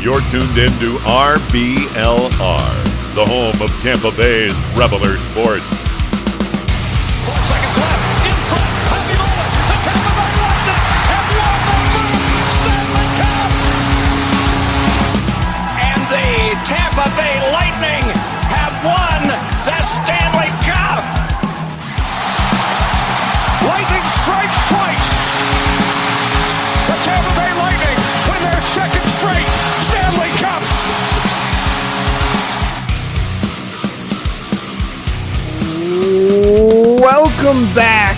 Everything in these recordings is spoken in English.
You're tuned in to RBLR, the home of Tampa Bay's Reveler Sports. 4 seconds left. In front. Happy moment. The Tampa Bay Lightning have won the first Stanley Cup. And the Tampa Bay Lightning have won the Stanley Cup. Lightning strikes twice. The Tampa Bay Lightning win their second straight Stanley Cup. Welcome back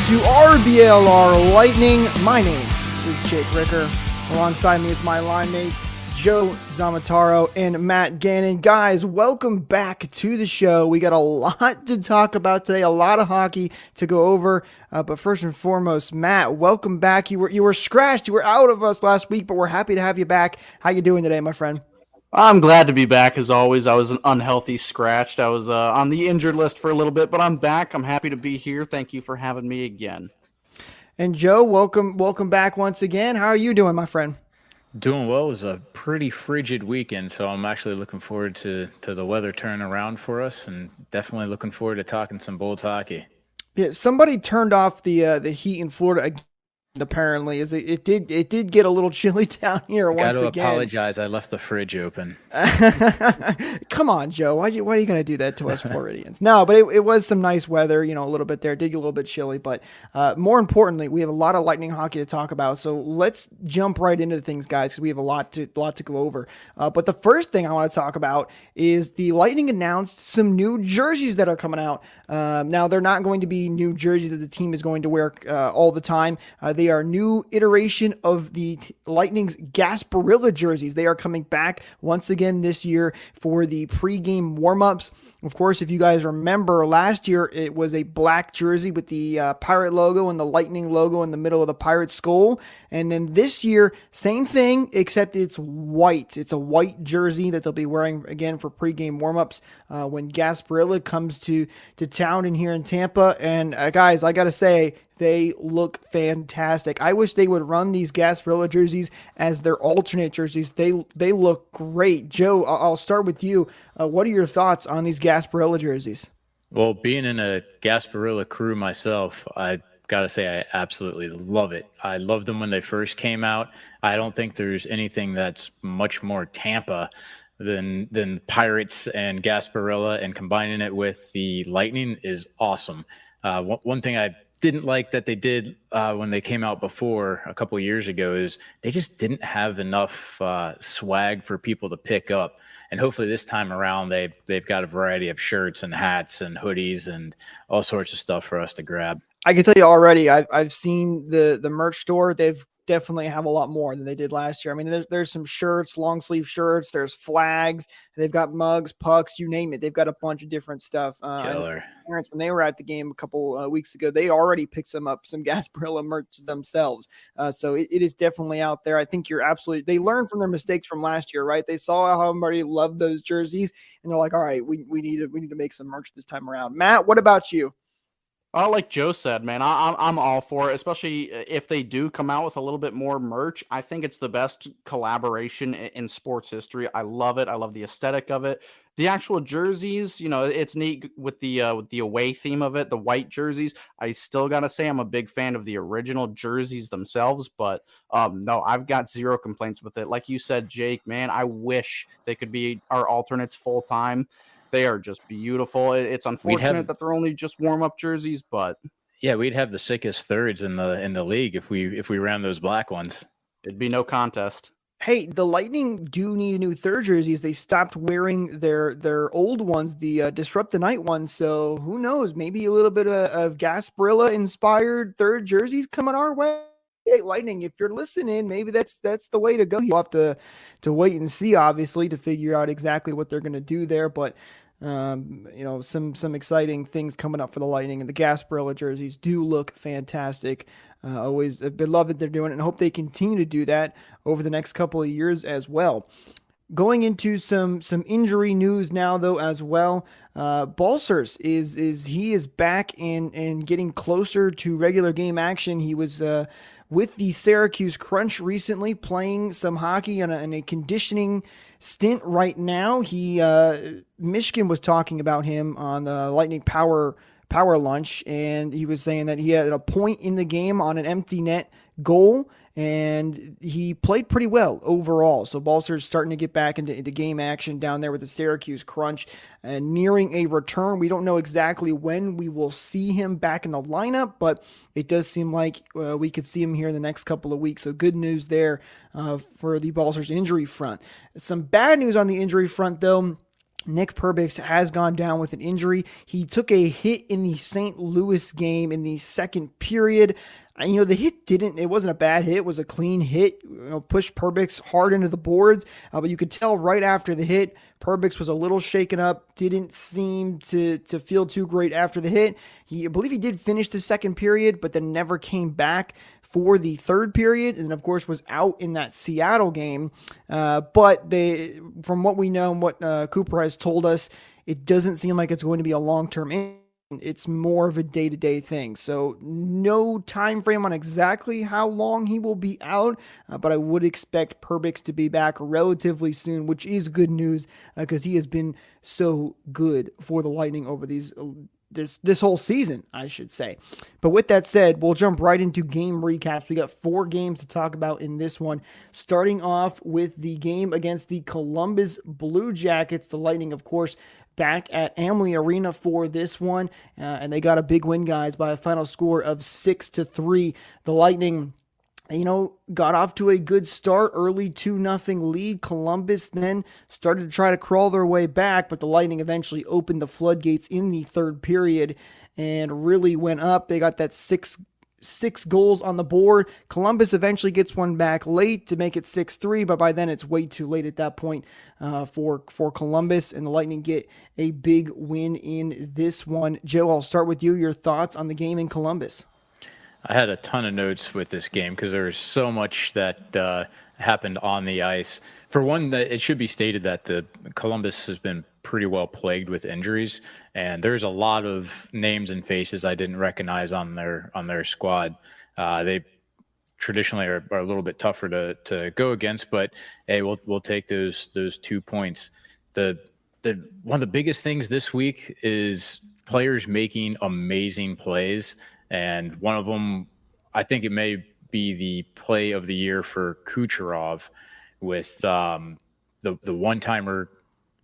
to RBLR Lightning. My name is Jake Ricker. Alongside me is my line mates, Joe Zamataro and Matt Gannon. Guys, welcome back to the show. We got a lot to talk about today, a lot of hockey to go over. But first and foremost, Matt, welcome back. You were scratched. You were out of us last week, but we're happy to have you back. How you doing today, my friend? I'm glad to be back as always. I was an unhealthy scratched. I was on the injured list for a little bit, but I'm back. I'm happy to be here. Thank you for having me again. And Joe, welcome back once again. How are you doing, my friend? Doing well. It was a pretty frigid weekend, so I'm actually looking forward to the weather turning around for us, and definitely looking forward to talking some Bulls hockey. Yeah, somebody turned off the heat in Florida again. Apparently, it did get a little chilly down here once again. Got to apologize. I left the fridge open. Come on, Joe. Why are you going to do that to us Floridians? No, but it was some nice weather, a little bit there. It did get a little bit chilly, but more importantly, we have a lot of Lightning hockey to talk about. So let's jump right into things, guys, because we have a lot to go over. But the first thing I want to talk about is the Lightning announced some new jerseys that are coming out. Now, they're not going to be new jerseys that the team is going to wear all the time. They are new iteration of the Lightning's Gasparilla jerseys. They are coming back once again this year for the pregame warmups. Of course, if you guys remember last year, it was a black jersey with the Pirate logo and the Lightning logo in the middle of the Pirate skull. And then this year, same thing, except it's white. It's a white jersey that they'll be wearing again for pregame warmups when Gasparilla comes to town in here in Tampa. And guys, I got to say, they look fantastic. I wish they would run these Gasparilla jerseys as their alternate jerseys. They look great. Joe, I'll start with you. What are your thoughts on these Gasparilla jerseys? Well, being in a Gasparilla crew myself, I got to say I absolutely love it. I loved them when they first came out. I don't think there's anything that's much more Tampa than Pirates and Gasparilla, and combining it with the Lightning is awesome. One thing I didn't like that they did when they came out before a couple of years ago is they just didn't have enough swag for people to pick up. And hopefully this time around they've got a variety of shirts and hats and hoodies and all sorts of stuff for us to grab. I can tell you already, I've seen the merch store. They've definitely have a lot more than they did last year. I mean, there's some shirts, long sleeve shirts, there's flags, they've got mugs, pucks, you name it. They've got a bunch of different stuff. Killer. Parents, when they were at the game a couple weeks ago, they already picked some Gasparilla merch themselves. So it is definitely out there. I think they learned from their mistakes from last year, right? They saw how everybody loved those jerseys and they're like, all right, we need to make some merch this time around. Matt, what about you? Like Joe said, man, I'm all for it, especially if they do come out with a little bit more merch. I think it's the best collaboration in sports history. I love it. I love the aesthetic of it. The actual jerseys, it's neat with the away theme of it, the white jerseys. I still got to say I'm a big fan of the original jerseys themselves, but no, I've got zero complaints with it. Like you said, Jake, man, I wish they could be our alternates full time. They are just beautiful. It's unfortunate that they're only just warm-up jerseys, but yeah, we'd have the sickest thirds in the league if we ran those black ones. It'd be no contest. Hey, the Lightning do need a new third jerseys. They stopped wearing their old ones, the Disrupt the Night ones. So who knows? Maybe a little bit of Gasparilla inspired third jerseys coming our way. Hey, Lightning, if you're listening, maybe that's the way to go. You'll have to wait and see, obviously, to figure out exactly what they're going to do there. But some exciting things coming up for the Lightning, and the Gasparilla jerseys do look fantastic. Always have been loved that they're doing it, and hope they continue to do that over the next couple of years as well. Going into some injury news now, though, as well. Balcers is back and getting closer to regular game action. He was with the Syracuse Crunch recently, playing some hockey on a conditioning stint right now. Michigan was talking about him on the Lightning Power Lunch, and he was saying that he had a point in the game on an empty net goal, and he played pretty well overall. So Balcer's starting to get back into game action down there with the Syracuse Crunch, and nearing a return. We don't know exactly when we will see him back in the lineup, but it does seem like we could see him here in the next couple of weeks. So good news there for the Balcer's injury front. Some bad news on the injury front, though. Nick Perbix has gone down with an injury. He took a hit in the St. Louis game in the second period. The hit it wasn't a bad hit. It was a clean hit, pushed Perbix hard into the boards. But you could tell right after the hit, Perbix was a little shaken up, didn't seem to feel too great after the hit. I believe he did finish the second period, but then never came back for the third period, and of course was out in that Seattle game. But from what we know and what Cooper has told us, it doesn't seem like it's going to be a long-term injury. It's more of a day-to-day thing. So no time frame on exactly how long he will be out, but I would expect Perbix to be back relatively soon, which is good news because he has been so good for the Lightning over this whole season, I should say. But with that said, we'll jump right into game recaps. We got 4 games to talk about in this one, starting off with the game against the Columbus Blue Jackets. The Lightning, of course, back at Amalie Arena for this one, and they got a big win, guys, by a final score of 6-3. The Lightning, got off to a good start, early 2-0 lead. Columbus then started to try to crawl their way back, but the Lightning eventually opened the floodgates in the third period and really went up. They got that six goals on the board. Columbus eventually gets one back late to make it 6-3, but by then it's way too late at that point for Columbus, and the Lightning get a big win in this one. Joe, I'll start with you. Your thoughts on the game in Columbus? I had a ton of notes with this game because there was so much that happened on the ice. For one, that it should be stated that the Columbus has been pretty well plagued with injuries, and there's a lot of names and faces I didn't recognize on their squad. They traditionally are a little bit tougher to go against, but hey, we'll take those 2 points. The one of the biggest things this week is players making amazing plays. And one of them, I think it may be the play of the year for Kucherov with the one-timer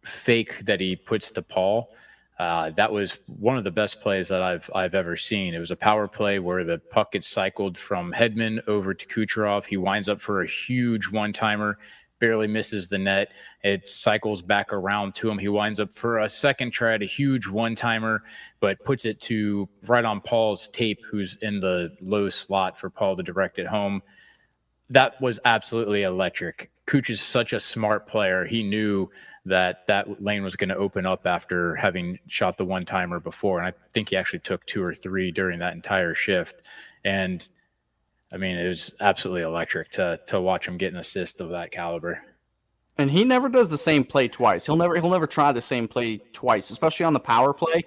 fake that he puts to Paul. That was one of the best plays that I've ever seen. It was a power play where the puck gets cycled from Hedman over to Kucherov. He winds up for a huge one-timer, barely misses the net. It cycles back around to him. He winds up for a second try at a huge one-timer, but puts it to right on Paul's tape, who's in the low slot for Paul to direct it home. That was absolutely electric. Kuch is such a smart player. He knew that lane was going to open up after having shot the one-timer before, and I think he actually took 2 or 3 during that entire shift. And I mean, it was absolutely electric to watch him get an assist of that caliber. And he never does the same play twice. He'll never try the same play twice, especially on the power play.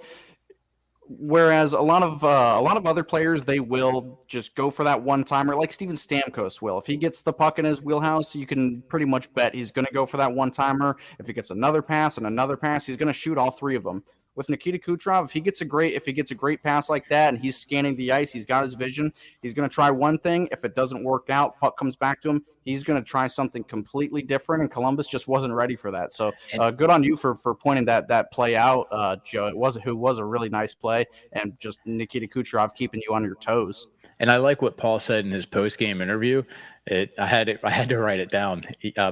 Whereas a lot of other players, they will just go for that one timer, like Steven Stamkos will. If he gets the puck in his wheelhouse, you can pretty much bet he's going to go for that one timer. If he gets another pass and another pass, he's going to shoot all 3 of them. With Nikita Kucherov, if he gets a great pass like that and he's scanning the ice, he's got his vision, he's going to try one thing. If it doesn't work out, puck comes back to him, he's going to try something completely different, and Columbus just wasn't ready for that. So good on you for pointing that play out, Joe. It was a really nice play, and just Nikita Kucherov keeping you on your toes. And I like what Paul said in his post-game interview. I had to write it down.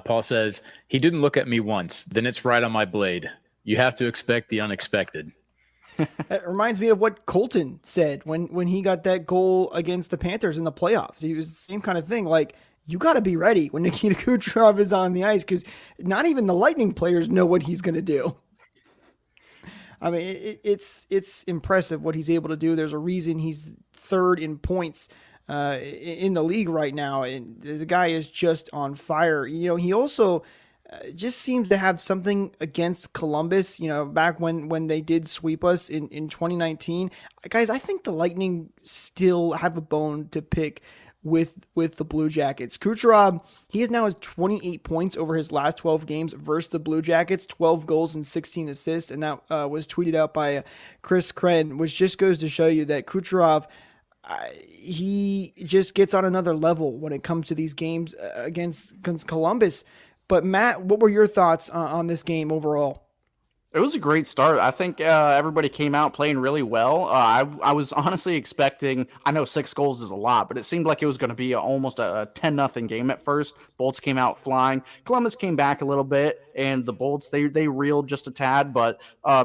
Paul says, "He didn't look at me once. Then it's right on my blade. You have to expect the unexpected." It reminds me of what Colton said when he got that goal against the Panthers in the playoffs. He was the same kind of thing. Like, you got to be ready when Nikita Kucherov is on the ice, because not even the Lightning players know what he's going to do. I mean, it's impressive what he's able to do. There's a reason he's 3rd in points in the league right now, and the guy is just on fire. He also just seems to have something against Columbus, back when they did sweep us in 2019. Guys, I think the Lightning still have a bone to pick with the Blue Jackets. Kucherov, he now has 28 points over his last 12 games versus the Blue Jackets, 12 goals and 16 assists, and that was tweeted out by Chris Kren, which just goes to show you that Kucherov, he just gets on another level when it comes to these games against Columbus. But Matt, what were your thoughts on this game overall? It was a great start. I think everybody came out playing really well. I was honestly expecting, I know 6 goals is a lot, but it seemed like it was going to be almost a 10-0 game at first. Bolts came out flying. Columbus came back a little bit, and the Bolts, they reeled just a tad, but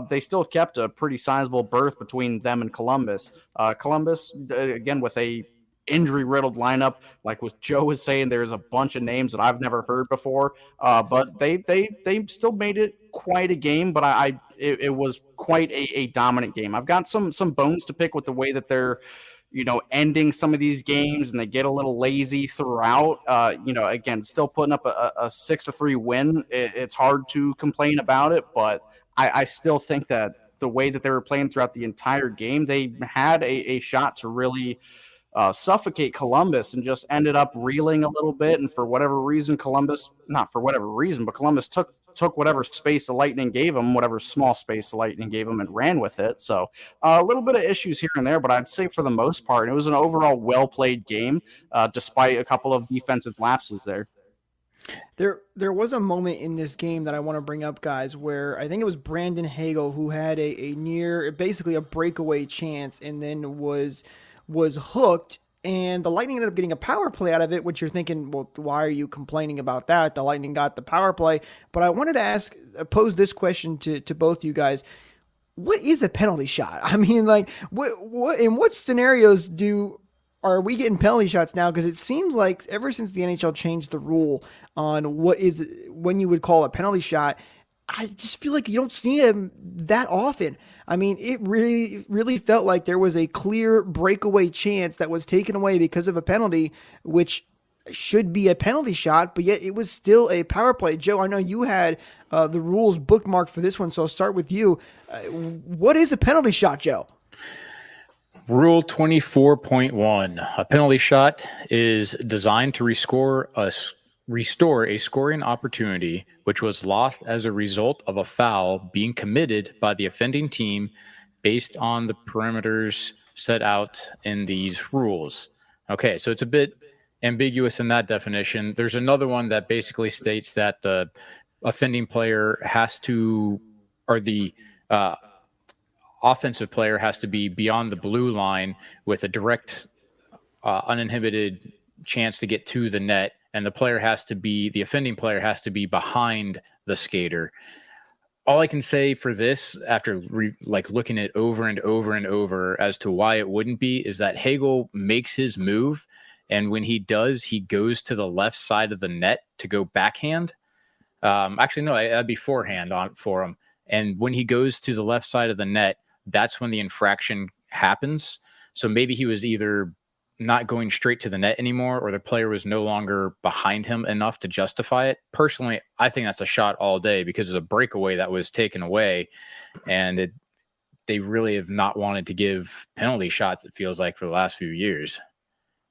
they still kept a pretty sizable berth between them and Columbus. Columbus, again, with a injury-riddled lineup, like what Joe was saying, there's a bunch of names that I've never heard before, but they still made it quite a game, but it was quite a dominant game. I've got some bones to pick with the way that they're ending some of these games, and they get a little lazy throughout. Again, still putting up a 6-3 win. It's hard to complain about it, but I still think that the way that they were playing throughout the entire game, they had a shot to really suffocate Columbus, and just ended up reeling a little bit. And for whatever reason, Columbus took whatever space the Lightning gave them, whatever small space the Lightning gave them, and ran with it. So a little bit of issues here and there, but I'd say for the most part, it was an overall well-played game, despite a couple of defensive lapses there. There was a moment in this game that I want to bring up, guys, where I think it was Brandon Hagel who had a near, basically a breakaway chance, and then was hooked, and the Lightning ended up getting a power play out of it, which you're thinking, well, why are you complaining about that? The Lightning got the power play. But I wanted to pose this question to both you guys. What is a penalty shot? I mean, like, what in what scenarios are we getting penalty shots now? Because it seems like ever since the NHL changed the rule on when you would call a penalty shot, I just feel like you don't see him that often. I mean, it really, really felt like there was a clear breakaway chance that was taken away because of a penalty, which should be a penalty shot, but yet it was still a power play. Joe, I know you had the rules bookmarked for this one, so I'll start with you. What is a penalty shot, Joe? Rule 24.1. A penalty shot is designed to restore a scoring opportunity which was lost as a result of a foul being committed by the offending team based on the parameters set out in these rules. Okay, so it's a bit ambiguous in that definition. There's another one that basically states that the offending player has to, or the offensive player has to be beyond the blue line with a direct, uninhibited chance to get to the net, and the offending player has to be behind the skater. All I can say for this, after looking at it over and over and over as to why it wouldn't be, is that Hagel makes his move, and when he does, he goes to the left side of the net to go backhand. Actually, no, that'd be forehand for him. And when he goes to the left side of the net, that's when the infraction happens. So maybe he was either not going straight to the net anymore, or the player was no longer behind him enough to justify it. Personally, I think that's a shot all day because it was a breakaway that was taken away, and they really have not wanted to give penalty shots, it feels like, for the last few years.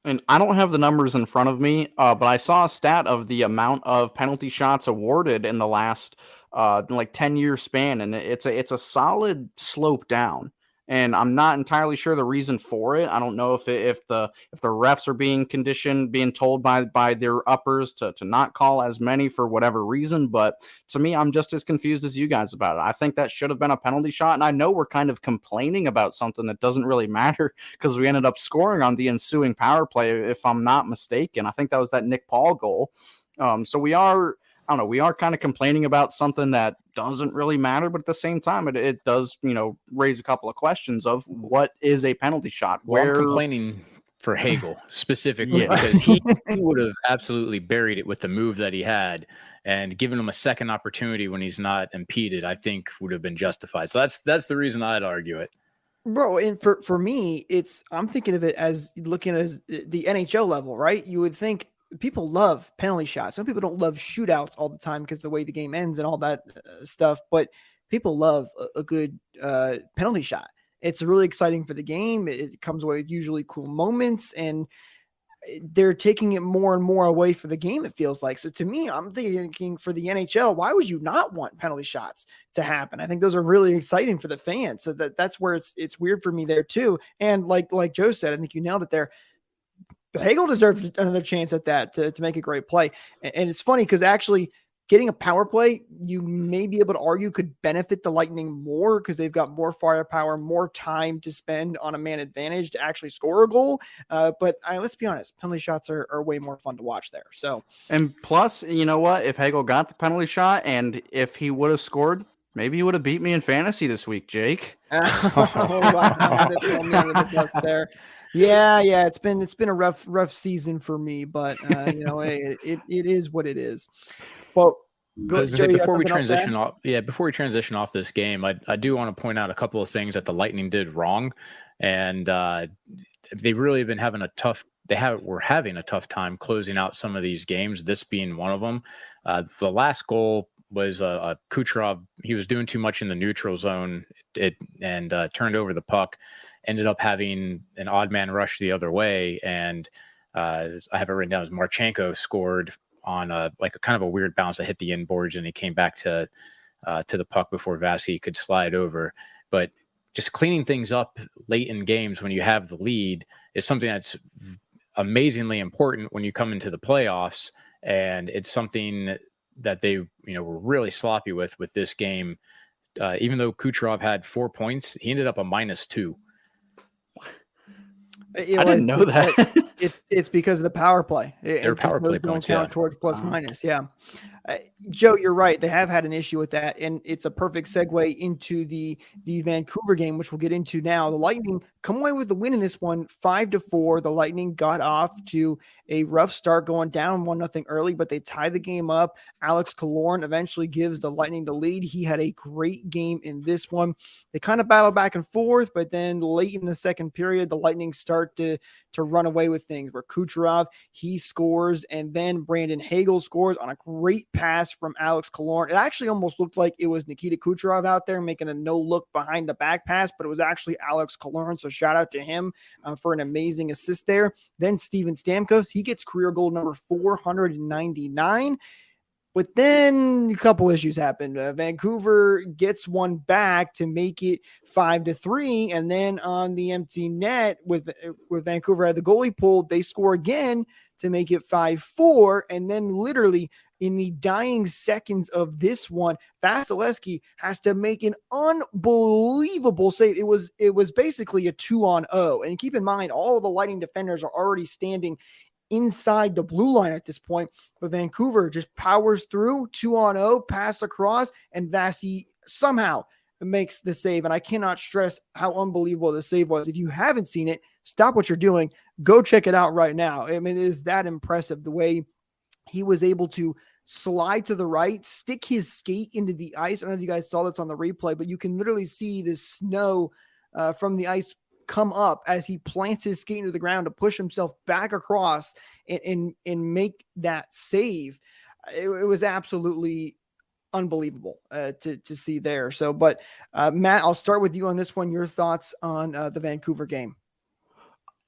And I don't have the numbers in front of me, but I saw a stat of the amount of penalty shots awarded in the last 10-year span, and it's a solid slope down. And I'm not entirely sure the reason for it. I don't know if the refs are being told by their uppers to not call as many for whatever reason. But to me, I'm just as confused as you guys about it. I think that should have been a penalty shot. And I know we're kind of complaining about something that doesn't really matter because we ended up scoring on the ensuing power play, if I'm not mistaken. I think that was that Nick Paul goal. So we are kind of complaining about something that doesn't really matter, but at the same time, it does, raise a couple of questions of what is a penalty shot. Well, I'm complaining for Hagel specifically because he would have absolutely buried it with the move that he had, and giving him a second opportunity when he's not impeded, I think would have been justified. So that's the reason I'd argue it. Bro, and for me, I'm thinking of it as looking at the NHL level, right? You would think people love penalty shots. Some people don't love shootouts all the time because the way the game ends and all that stuff, but people love a good penalty shot. It's really exciting for the game. It comes away with usually cool moments. And they're taking it more and more away for the game, it feels like. So to me, I'm thinking for the NHL, why would you not want penalty shots to happen? I think those are really exciting for the fans. So that's where it's weird for me there too. And like Joe said, I think you nailed it there. Hagel deserved another chance at that to make a great play. And it's funny because actually getting a power play, you may be able to argue could benefit the Lightning more because they've got more firepower, more time to spend on a man advantage to actually score a goal. But let's be honest, penalty shots are way more fun to watch there. So, and plus, you know what? If Hagel got the penalty shot and if he would have scored, maybe he would have beat me in fantasy this week, Jake. There. Yeah, it's been a rough season for me, but it is what it is. Well, before we transition off this game, I do want to point out a couple of things that the Lightning did wrong, and they really have been having we're having a tough time closing out some of these games. This being one of them. The last goal was Kucherov. He was doing too much in the neutral zone, and turned over the puck. Ended up having an odd man rush the other way, and I have it written down as Marchenko scored on a kind of a weird bounce that hit the inboards, and he came back to the puck before Vasi could slide over. But just cleaning things up late in games when you have the lead is something that's amazingly important when you come into the playoffs, and it's something that they were really sloppy with this game. Even though Kucherov had 4 points, he ended up a -2. I didn't know that. It's because of the power play. Their power play points count towards plus minus. Yeah. Joe, you're right. They have had an issue with that, and it's a perfect segue into the Vancouver game, which we'll get into now. The Lightning come away with the win in this one, 5-4. The Lightning got off to a rough start, going down 1-0 early, but they tie the game up. Alex Killorn eventually gives the Lightning the lead. He had a great game in this one. They kind of battle back and forth, but then late in the second period, the Lightning start to run away with things, where Kucherov, he scores, and then Brandon Hagel scores on a great pass from Alex Killorn. It actually almost looked like it was Nikita Kucherov out there making a no-look behind the back pass, but it was actually Alex Killorn, so shout out to him for an amazing assist there. Then Steven Stamkos, he gets career goal number 499. But then a couple issues happened. Vancouver gets one back to make it 5-3. And then on the empty net with Vancouver had the goalie pulled, they score again to make it 5-4. And then literally in the dying seconds of this one, Vasilevsky has to make an unbelievable save. It was basically a 2-on-0. And keep in mind, all of the Lightning defenders are already standing inside the blue line at this point, but Vancouver just powers through 2-on-0, pass across, and Vasi somehow makes the save. And I cannot stress how unbelievable the save was. If you haven't seen it, stop what you're doing, go check it out right now. I mean, it is that impressive the way he was able to slide to the right, stick his skate into the ice. I don't know if you guys saw this on the replay, but you can literally see the snow from the ice come up as he plants his skate into the ground to push himself back across and make that save. It was absolutely unbelievable to see there. So, but Matt, I'll start with you on this one. Your thoughts on the Vancouver game?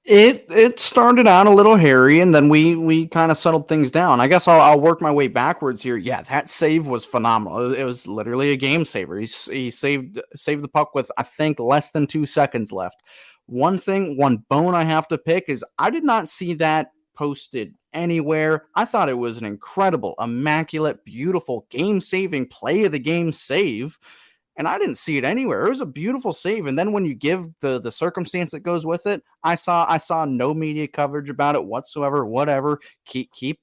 It started out a little hairy, and then we kind of settled things down. I guess I'll work my way backwards here. Yeah, that save was phenomenal. It was literally a game saver. He saved the puck with, I think, less than 2 seconds left. One bone I have to pick is I did not see that posted anywhere. I thought it was an incredible, immaculate, beautiful game-saving play of the game save. And I didn't see it anywhere. It was a beautiful save. And then when you give the circumstance that goes with it, I saw no media coverage about it whatsoever. Whatever. Keep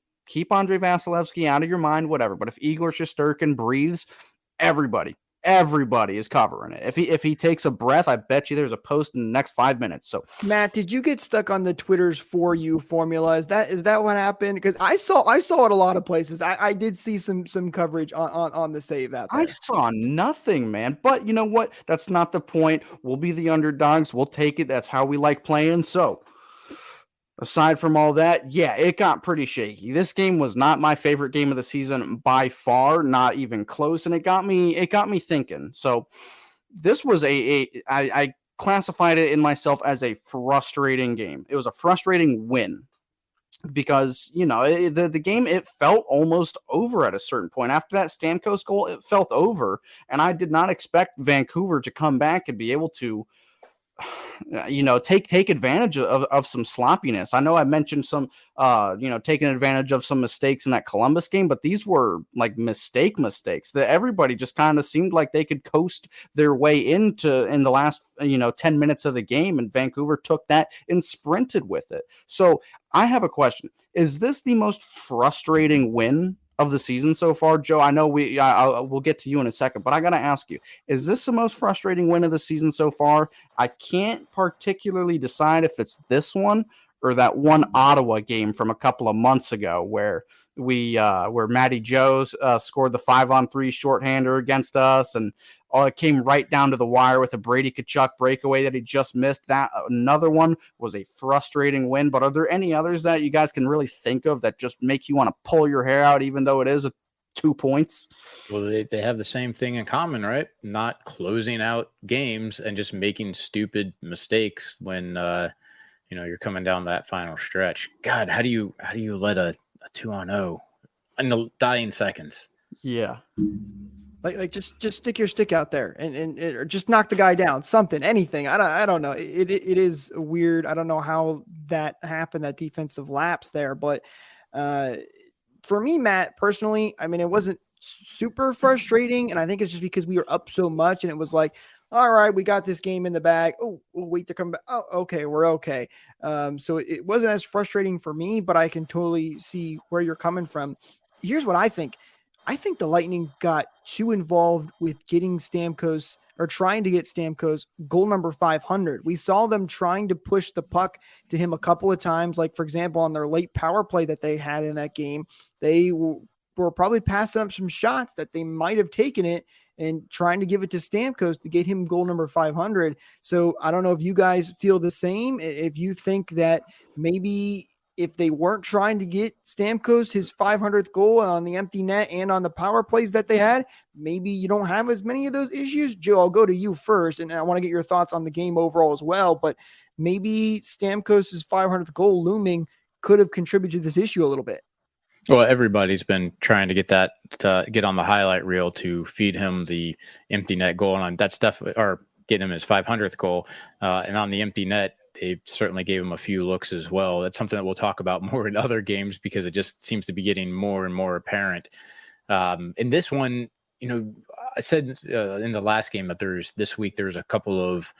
Andrei Vasilevsky out of your mind, whatever. But if Igor Shesterkin breathes, everybody is covering it. If he takes a breath, I bet you there's a post in the next 5 minutes. So Matt, did you get stuck on the Twitter's For You formula? Is that what happened? Because I saw it a lot of places. I did see some coverage on the save out there. I saw nothing, man. But you know what? That's not the point. We'll be the underdogs. We'll take it. That's how we like playing. So aside from all that, yeah, it got pretty shaky. This game was not my favorite game of the season by far, not even close, and it got me thinking. So this was I classified it in myself as a frustrating game. It was a frustrating win. because the game, it felt almost over at a certain point. After that Stamkos goal, it felt over, and I did not expect Vancouver to come back and be able to take advantage of some sloppiness. I know I mentioned some taking advantage of some mistakes in that Columbus game, but these were like mistakes that everybody just kind of seemed like they could coast their way into in the last 10 minutes of the game, and Vancouver took that and sprinted with it. So I have a question. Is this the most frustrating win of the season so far, Joe? I know we'll get to you in a second, but I got to ask you, is this the most frustrating win of the season so far? I can't particularly decide if it's this one or that one Ottawa game from a couple of months ago where where Matty Joe scored the 5-on-3 shorthander against us, and it came right down to the wire with a Brady Tkachuk breakaway that he just missed. That another one was a frustrating win. But are there any others that you guys can really think of that just make you want to pull your hair out, even though it is 2 points? Well, they have the same thing in common, right? Not closing out games and just making stupid mistakes when you're coming down that final stretch. God, how do you let a 2-on-0 in the dying seconds? Yeah. Like just stick your stick out there and or just knock the guy down, something, anything. I don't know. It is weird. I don't know how that happened, that defensive lapse there, but for me, Matt, personally, I mean, it wasn't super frustrating, and I think it's just because we were up so much, and it was like, all right, we got this game in the bag. Oh, we'll wait to come back. Oh, okay, we're okay. So it wasn't as frustrating for me, but I can totally see where you're coming from. Here's what I think. I think the Lightning got too involved with getting Stamkos, or trying to get Stamkos goal number 500. We saw them trying to push the puck to him a couple of times. Like, for example, on their late power play that they had in that game, they were probably passing up some shots that they might have taken it and trying to give it to Stamkos to get him goal number 500. So I don't know if you guys feel the same. If you think that maybe if they weren't trying to get Stamkos his 500th goal on the empty net and on the power plays that they had, maybe you don't have as many of those issues. Joe, I'll go to you first, and I want to get your thoughts on the game overall as well. But maybe Stamkos' 500th goal looming could have contributed to this issue a little bit. Well, everybody's been trying to get that to get on the highlight reel to feed him the empty net goal, and that's definitely, or get him his 500th goal. And on the empty net, they certainly gave him a few looks as well. That's something that we'll talk about more in other games because it just seems to be getting more and more apparent. In this one, I said in the last game that this week there's a couple of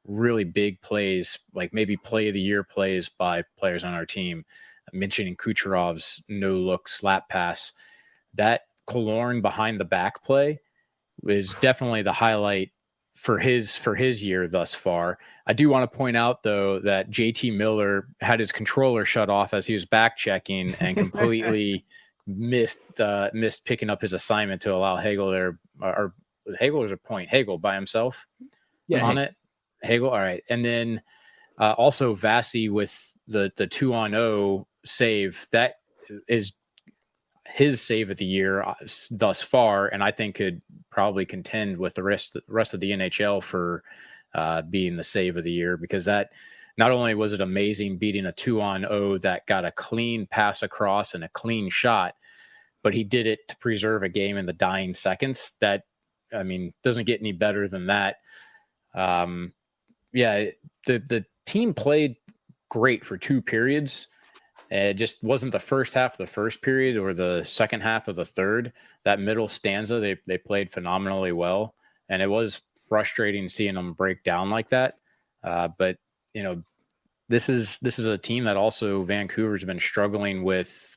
really big plays, like maybe play of the year plays by players on our team. Mentioning Kucherov's no-look slap pass. That Killorn behind the back play is definitely the highlight for his year thus far. I do want to point out, though, that JT Miller had his controller shut off as he was back checking and completely missed picking up his assignment to allow Hagel there. Or Hagel was a point. Hagel by himself on it. Hagel, all right. And then also Vasi with the 2-on-0 save. That is his save of the year thus far, and I think could probably contend with the rest of the NHL for being the save of the year, because that not only was it amazing beating a 2-on-0 that got a clean pass across and a clean shot, but he did it to preserve a game in the dying seconds. That, I mean, doesn't get any better than that. The team played great for 2 periods. It just wasn't the first half of the first period or the second half of the third. That middle stanza, they played phenomenally well, and it was frustrating seeing them break down like that. But this is a team that also Vancouver's been struggling with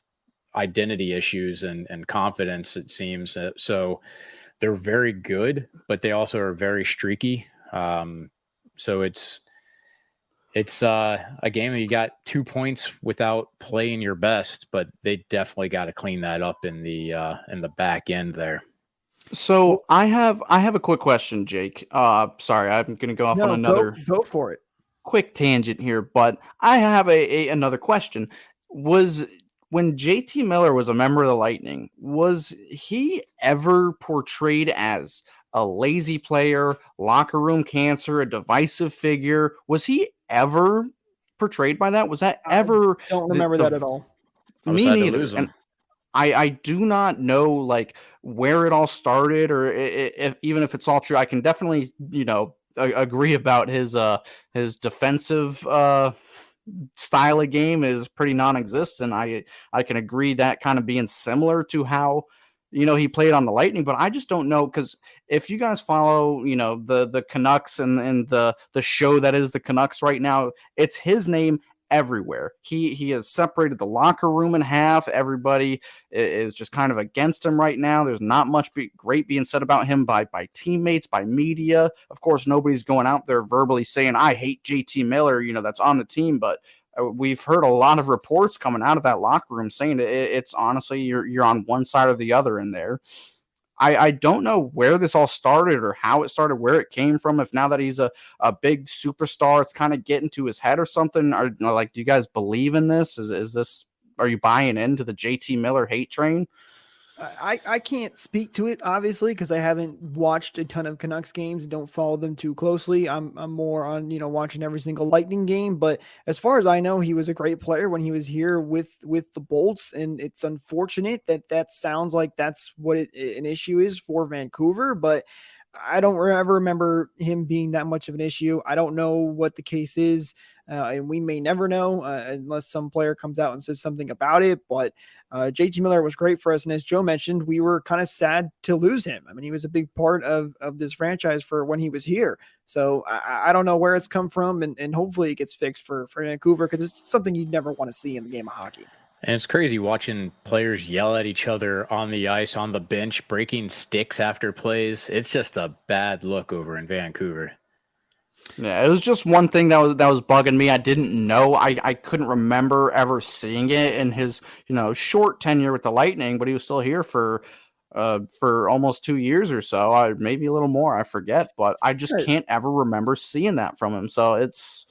identity issues and confidence, it seems. So they're very good, but they also are very streaky. So it's a game that you got 2 points without playing your best, but they definitely got to clean that up in the back end there. So I have a quick question, Jake. Sorry, I'm going to go off on another go for it. Quick tangent here, but I have another question. Was when JT Miller was a member of the Lightning, was he ever portrayed as a lazy player, locker room cancer, a divisive figure? Was he ever portrayed by that? Was that ever? Don't remember that at all. I was Me sad to neither. lose him. And I do not know like where it all started, or if even if it's all true. I can definitely agree about his defensive style of game is pretty non-existent. I can agree that kind of being similar to how he played on the Lightning, but I just don't know, because if you guys follow the Canucks and the show that is the Canucks right now, it's his name everywhere. He has separated the locker room in half. Everybody is just kind of against him right now. There's not much great being said about him by teammates, by media. Of course, nobody's going out there verbally saying, I hate JT Miller, that's on the team, but we've heard a lot of reports coming out of that locker room saying it's honestly you're on one side or the other in there. I don't know where this all started or how it started, where it came from. If now that he's a big superstar, it's kind of getting to his head or something. Or like, do you guys believe in this? Is this, are you buying into the JT Miller hate train? I can't speak to it, obviously, because I haven't watched a ton of Canucks games and don't follow them too closely. I'm more on, watching every single Lightning game. But as far as I know, he was a great player when he was here with the Bolts. And it's unfortunate that sounds like that's what an issue is for Vancouver. But I don't ever remember him being that much of an issue. I don't know what the case is. And we may never know unless some player comes out and says something about it. But JT Miller was great for us. And as Joe mentioned, we were kind of sad to lose him. I mean, he was a big part of this franchise for when he was here. So I don't know where it's come from. And hopefully it gets fixed for Vancouver, because it's something you'd never want to see in the game of hockey. And it's crazy watching players yell at each other on the ice, on the bench, breaking sticks after plays. It's just a bad look over in Vancouver. Yeah, it was just one thing that was bugging me. I didn't know. I couldn't remember ever seeing it in his short tenure with the Lightning, but he was still here for almost 2 years or so, maybe a little more. I forget, but I just can't ever remember seeing that from him. So it's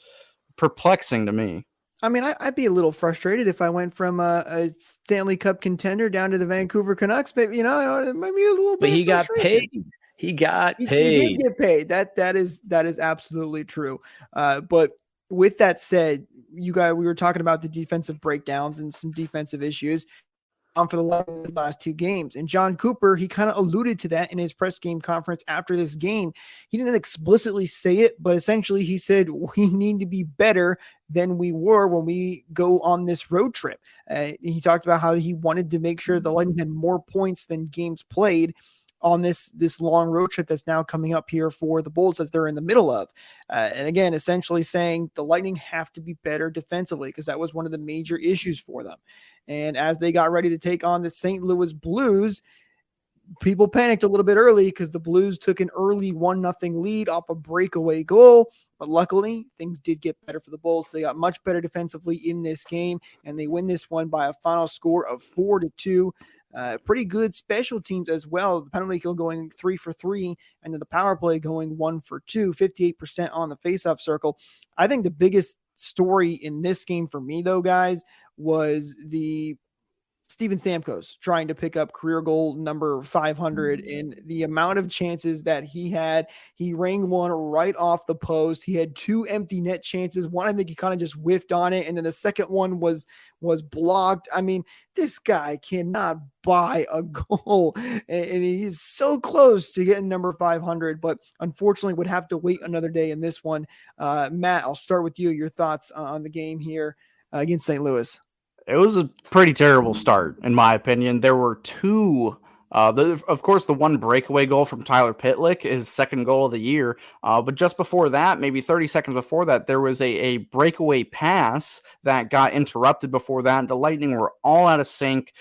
perplexing to me. I mean, I'd be a little frustrated if I went from a Stanley Cup contender down to the Vancouver Canucks. Maybe, maybe it was a little bit. But he got paid. He got paid. He did get paid. That is absolutely true. But with that said, we were talking about the defensive breakdowns and some defensive issues for the last two games. And John Cooper, he kind of alluded to that in his press game conference after this game. He didn't explicitly say it, but essentially he said, we need to be better than we were when we go on this road trip. He talked about how he wanted to make sure the Lightning had more points than games played on this long road trip that's now coming up here for the Bolts that they're in the middle of. And again, essentially saying the Lightning have to be better defensively, because that was one of the major issues for them. And as they got ready to take on the St. Louis Blues, people panicked a little bit early because the Blues took an early 1-0 lead off a breakaway goal. But luckily, things did get better for the Bolts. They got much better defensively in this game, and they win this one by a final score of 4-2. Pretty good special teams as well. The penalty kill going 3 for 3, and then the power play going 1 for 2, 58% on the faceoff circle. I think the biggest story in this game for me, though, guys, was the Steven Stamkos trying to pick up career goal number 500, and the amount of chances that he had. He rang one right off the post. He had 2 empty net chances. One, I think he kind of just whiffed on it, and then the second one was blocked. I mean, this guy cannot buy a goal, and he's so close to getting number 500, but unfortunately would have to wait another day in this one. Matt, I'll start with you. Your thoughts on the game here against St. Louis. It was a pretty terrible start, in my opinion. There were 2. Of course, the one breakaway goal from Tyler Pitlick, his second goal of the year. But just before that, maybe 30 seconds before that, there was a breakaway pass that got interrupted before that. The Lightning were all out of sync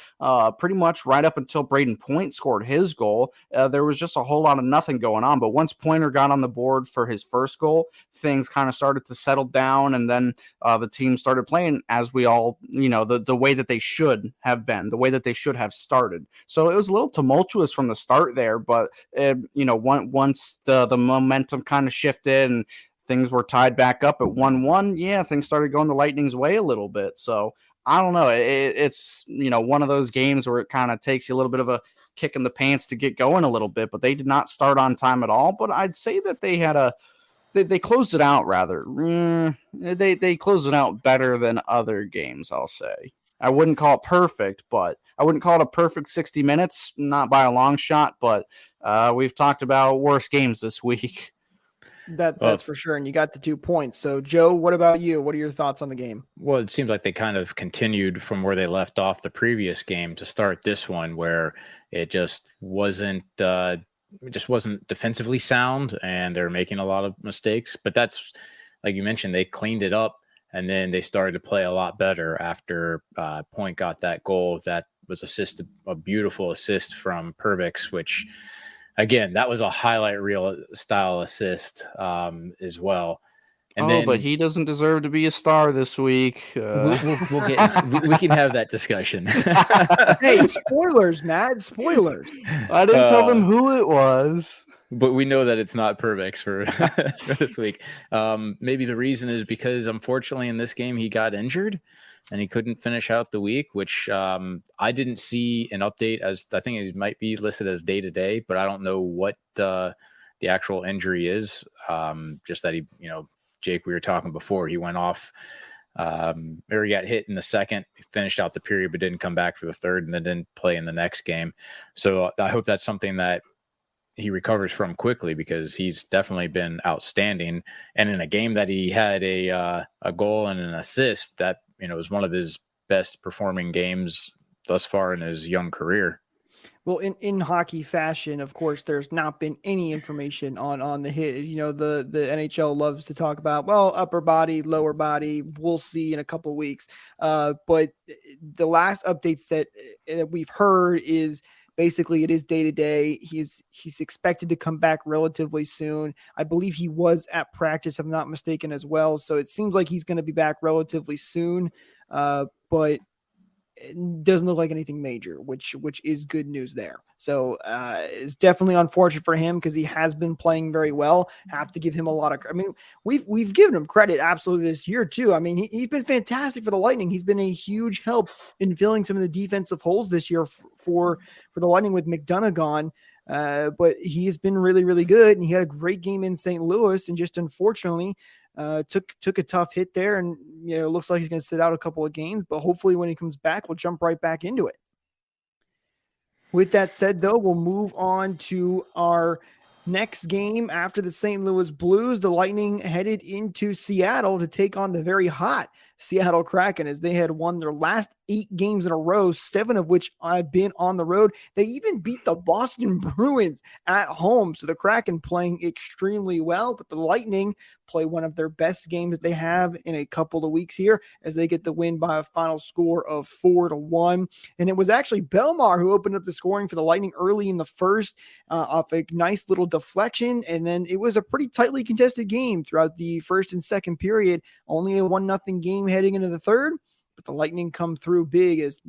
pretty much right up until Braden Point scored his goal. There was just a whole lot of nothing going on. But once Pointer got on the board for his first goal, things kind of started to settle down. And then the team started playing as we all, the way that they should have been, the way that they should have started. So it was a little tumultuous from the start there, but once the momentum kind of shifted and things were tied back up at 1-1, things started going the Lightning's way a little bit. So I don't know. It's one of those games where it kind of takes you a little bit of a kick in the pants to get going a little bit, but they did not start on time at all. But I'd say that they had a they closed it out rather. They closed it out better than other games, I'll say. I wouldn't call it perfect, but I wouldn't call it a perfect 60 minutes, not by a long shot, but we've talked about worse games this week. That's for sure. And you got the 2 points. So, Joe, what about you? What are your thoughts on the game? Well, it seems like they kind of continued from where they left off the previous game to start this one, where it just wasn't defensively sound, and they're making a lot of mistakes. But that's, like you mentioned, they cleaned it up, and then they started to play a lot better after Point got that goal. That was a beautiful assist from Perbix, which, again, that was a highlight reel style assist as well. And then, but he doesn't deserve to be a star this week. we'll get we can have that discussion. Hey, spoilers, Matt. Spoilers. I didn't tell them who it was. But we know that it's not Perbix for this week. Maybe the reason is because, unfortunately, in this game, he got injured and he couldn't finish out the week, which I didn't see an update, as I think it might be listed as day-to-day, but I don't know what the actual injury is. Just that he, Jake, we were talking before, he went off, or he got hit in the second, he finished out the period, but didn't come back for the third, and then didn't play in the next game. So I hope that's something that he recovers from quickly, because he's definitely been outstanding. And in a game that he had a goal and an assist, that, was one of his best performing games thus far in his young career. Well, in hockey fashion, of course, there's not been any information on the hit. The NHL loves to talk about, upper body, lower body. We'll see in a couple of weeks. But the last updates that we've heard is basically it is day to day. He's expected to come back relatively soon. I believe he was at practice, if I'm not mistaken, as well. So it seems like he's going to be back relatively soon. But it doesn't look like anything major, which is good news there. So it's definitely unfortunate for him, because he has been playing very well. Have to give him a lot of, we've given him credit absolutely this year too. He's been fantastic for the Lightning. He's been a huge help in filling some of the defensive holes this year for the Lightning with McDonough gone. But he has been really, really good, and he had a great game in St. Louis, and just unfortunately took a tough hit there, and it looks like he's going to sit out a couple of games, but hopefully when he comes back, we'll jump right back into it. With that said, though, we'll move on to our next game after the St. Louis Blues. The Lightning headed into Seattle to take on the very hot Seattle Kraken, as they had won their last 8 games in a row, 7 of which had been on the road. They even beat the Boston Bruins at home. So the Kraken playing extremely well, but the Lightning play one of their best games that they have in a couple of weeks here, as they get the win by a final score of 4-1. And it was actually Belmar who opened up the scoring for the Lightning early in the first off a nice little deflection. And then it was a pretty tightly contested game throughout the first and second period, only a 1-0 game heading into the third. But the Lightning come through big, as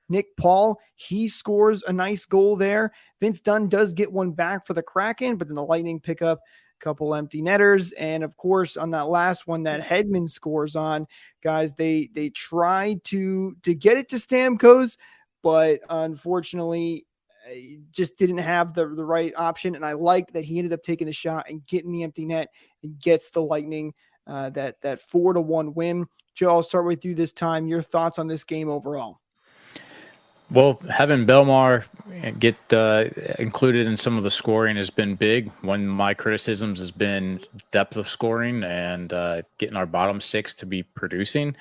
Nick Paul, he scores a nice goal there. Vince Dunn does get one back for the Kraken, but then the Lightning pick up a couple empty netters. And of course, on that last one that Hedman scores on, guys, they tried to get it to Stamkos, but unfortunately just didn't have the right option. And I like that he ended up taking the shot and getting the empty net and gets the Lightning that 4-1 win. Joe, I'll start with you this time. Your thoughts on this game overall? Well, having Belmar get included in some of the scoring has been big. One of my criticisms has been depth of scoring and getting our bottom 6 to be producing.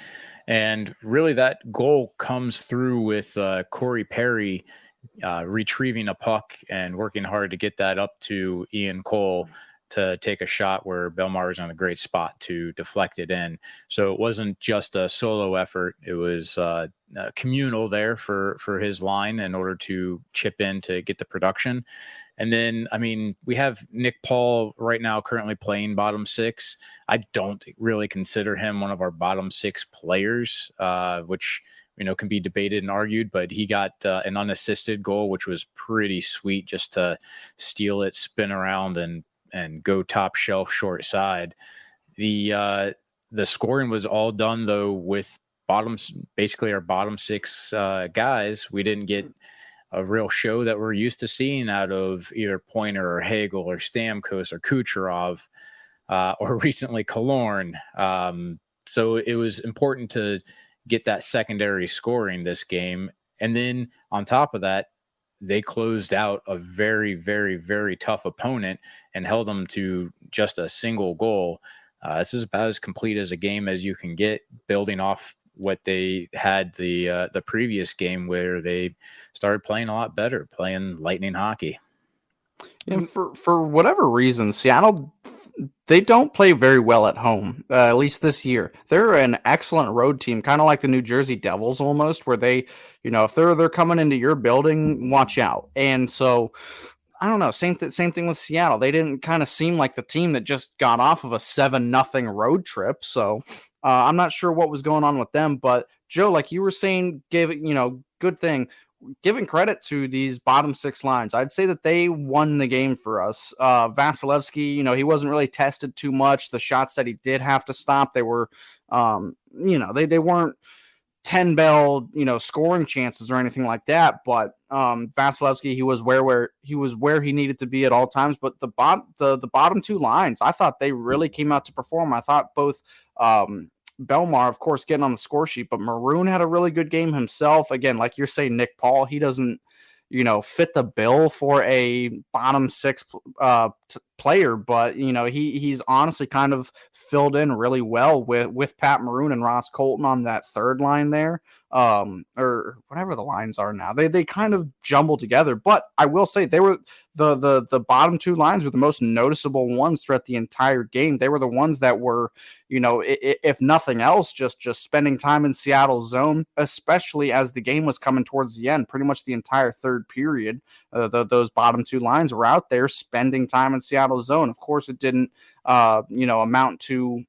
And really that goal comes through with Corey Perry retrieving a puck and working hard to get that up to Ian Cole to take a shot where Belmar was on a great spot to deflect it in. So it wasn't just a solo effort. It was communal there for his line in order to chip in to get the production. And then, we have Nick Paul right now currently playing bottom 6. I don't really consider him one of our bottom 6 players, which, can be debated and argued, but he got an unassisted goal, which was pretty sweet, just to steal it, spin around, and go top shelf short side. The scoring was all done though with basically our bottom 6 guys. We didn't get a real show that we're used to seeing out of either Pointer or Hagel or Stamkos or Kucherov. or recently Killorn. So it was important to get that secondary scoring this game. And then on top of that, they closed out a very, very, very tough opponent and held them to just a single goal. This is about as complete as a game as you can get, building off what they had the previous game where they started playing a lot better, playing lightning hockey. And for whatever reason, Seattle, they don't play very well at home, at least this year. They're an excellent road team, kind of like the New Jersey Devils almost, where they, if they're coming into your building, watch out. And so, I don't know, same thing with Seattle. They didn't kind of seem like the team that just got off of a 7-0 road trip. So I'm not sure what was going on with them. But Joe, like you were saying, good thing. Giving credit to these bottom six lines, I'd say that they won the game for us. Vasilevsky, he wasn't really tested too much. The shots that he did have to stop, they were, they weren't 10 bell, scoring chances or anything like that. But Vasilevsky, he was where he needed to be at all times. But the bottom two lines, I thought they really came out to perform. I thought both Belmar, of course, getting on the score sheet, but Maroon had a really good game himself. Again, like you're saying, Nick Paul, he doesn't, fit the bill for a bottom six player, but he's honestly kind of filled in really well with Pat Maroon and Ross Colton on that third line there, or whatever the lines are now. They kind of jumble together, but I will say they were the bottom two lines were the most noticeable ones throughout the entire game. They were the ones that were, if nothing else, just spending time in Seattle's zone, especially as the game was coming towards the end. Pretty much the entire third period, those bottom two lines were out there spending time in Seattle's zone. Of course, it didn't, amount to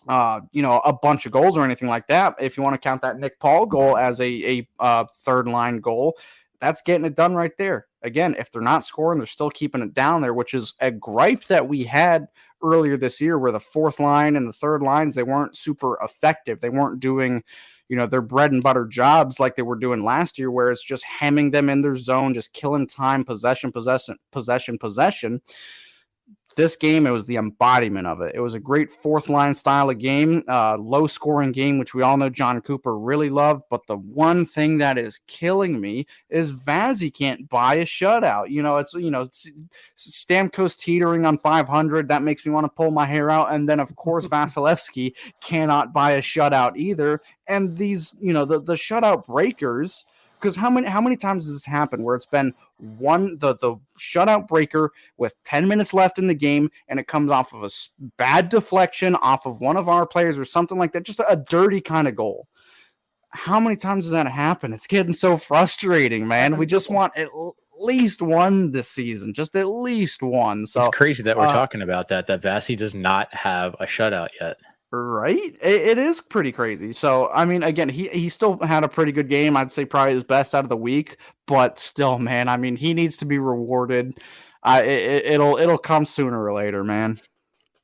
a bunch of goals or anything like that. If you want to count that Nick Paul goal as a third line goal, that's getting it done right there. Again, if they're not scoring, they're still keeping it down there, which is a gripe that we had earlier this year where the fourth line and the third lines, they weren't super effective. They weren't doing, their bread and butter jobs like they were doing last year, where it's just hemming them in their zone, just killing time, possession. This game, it was the embodiment of it. It was a great fourth line style of game, low scoring game, which we all know John Cooper really loved. But the one thing that is killing me is Vazzy can't buy a shutout. It's Stamkos teetering on 500. That makes me want to pull my hair out. And then, of course, Vasilevsky cannot buy a shutout either. And these, the shutout breakers. Because how many times has this happened where it's been the shutout breaker with 10 minutes left in the game and it comes off of a bad deflection off of one of our players or something like that, just a dirty kind of goal. How many times does that happen? It's getting so frustrating, man. We just want at least one this season, just at least one. So it's crazy that we're talking about that Vasi does not have a shutout yet. Right? It is pretty crazy. So, I mean, again, he still had a pretty good game. I'd say probably his best out of the week, but still, man, I mean, he needs to be rewarded. It'll come sooner or later, man.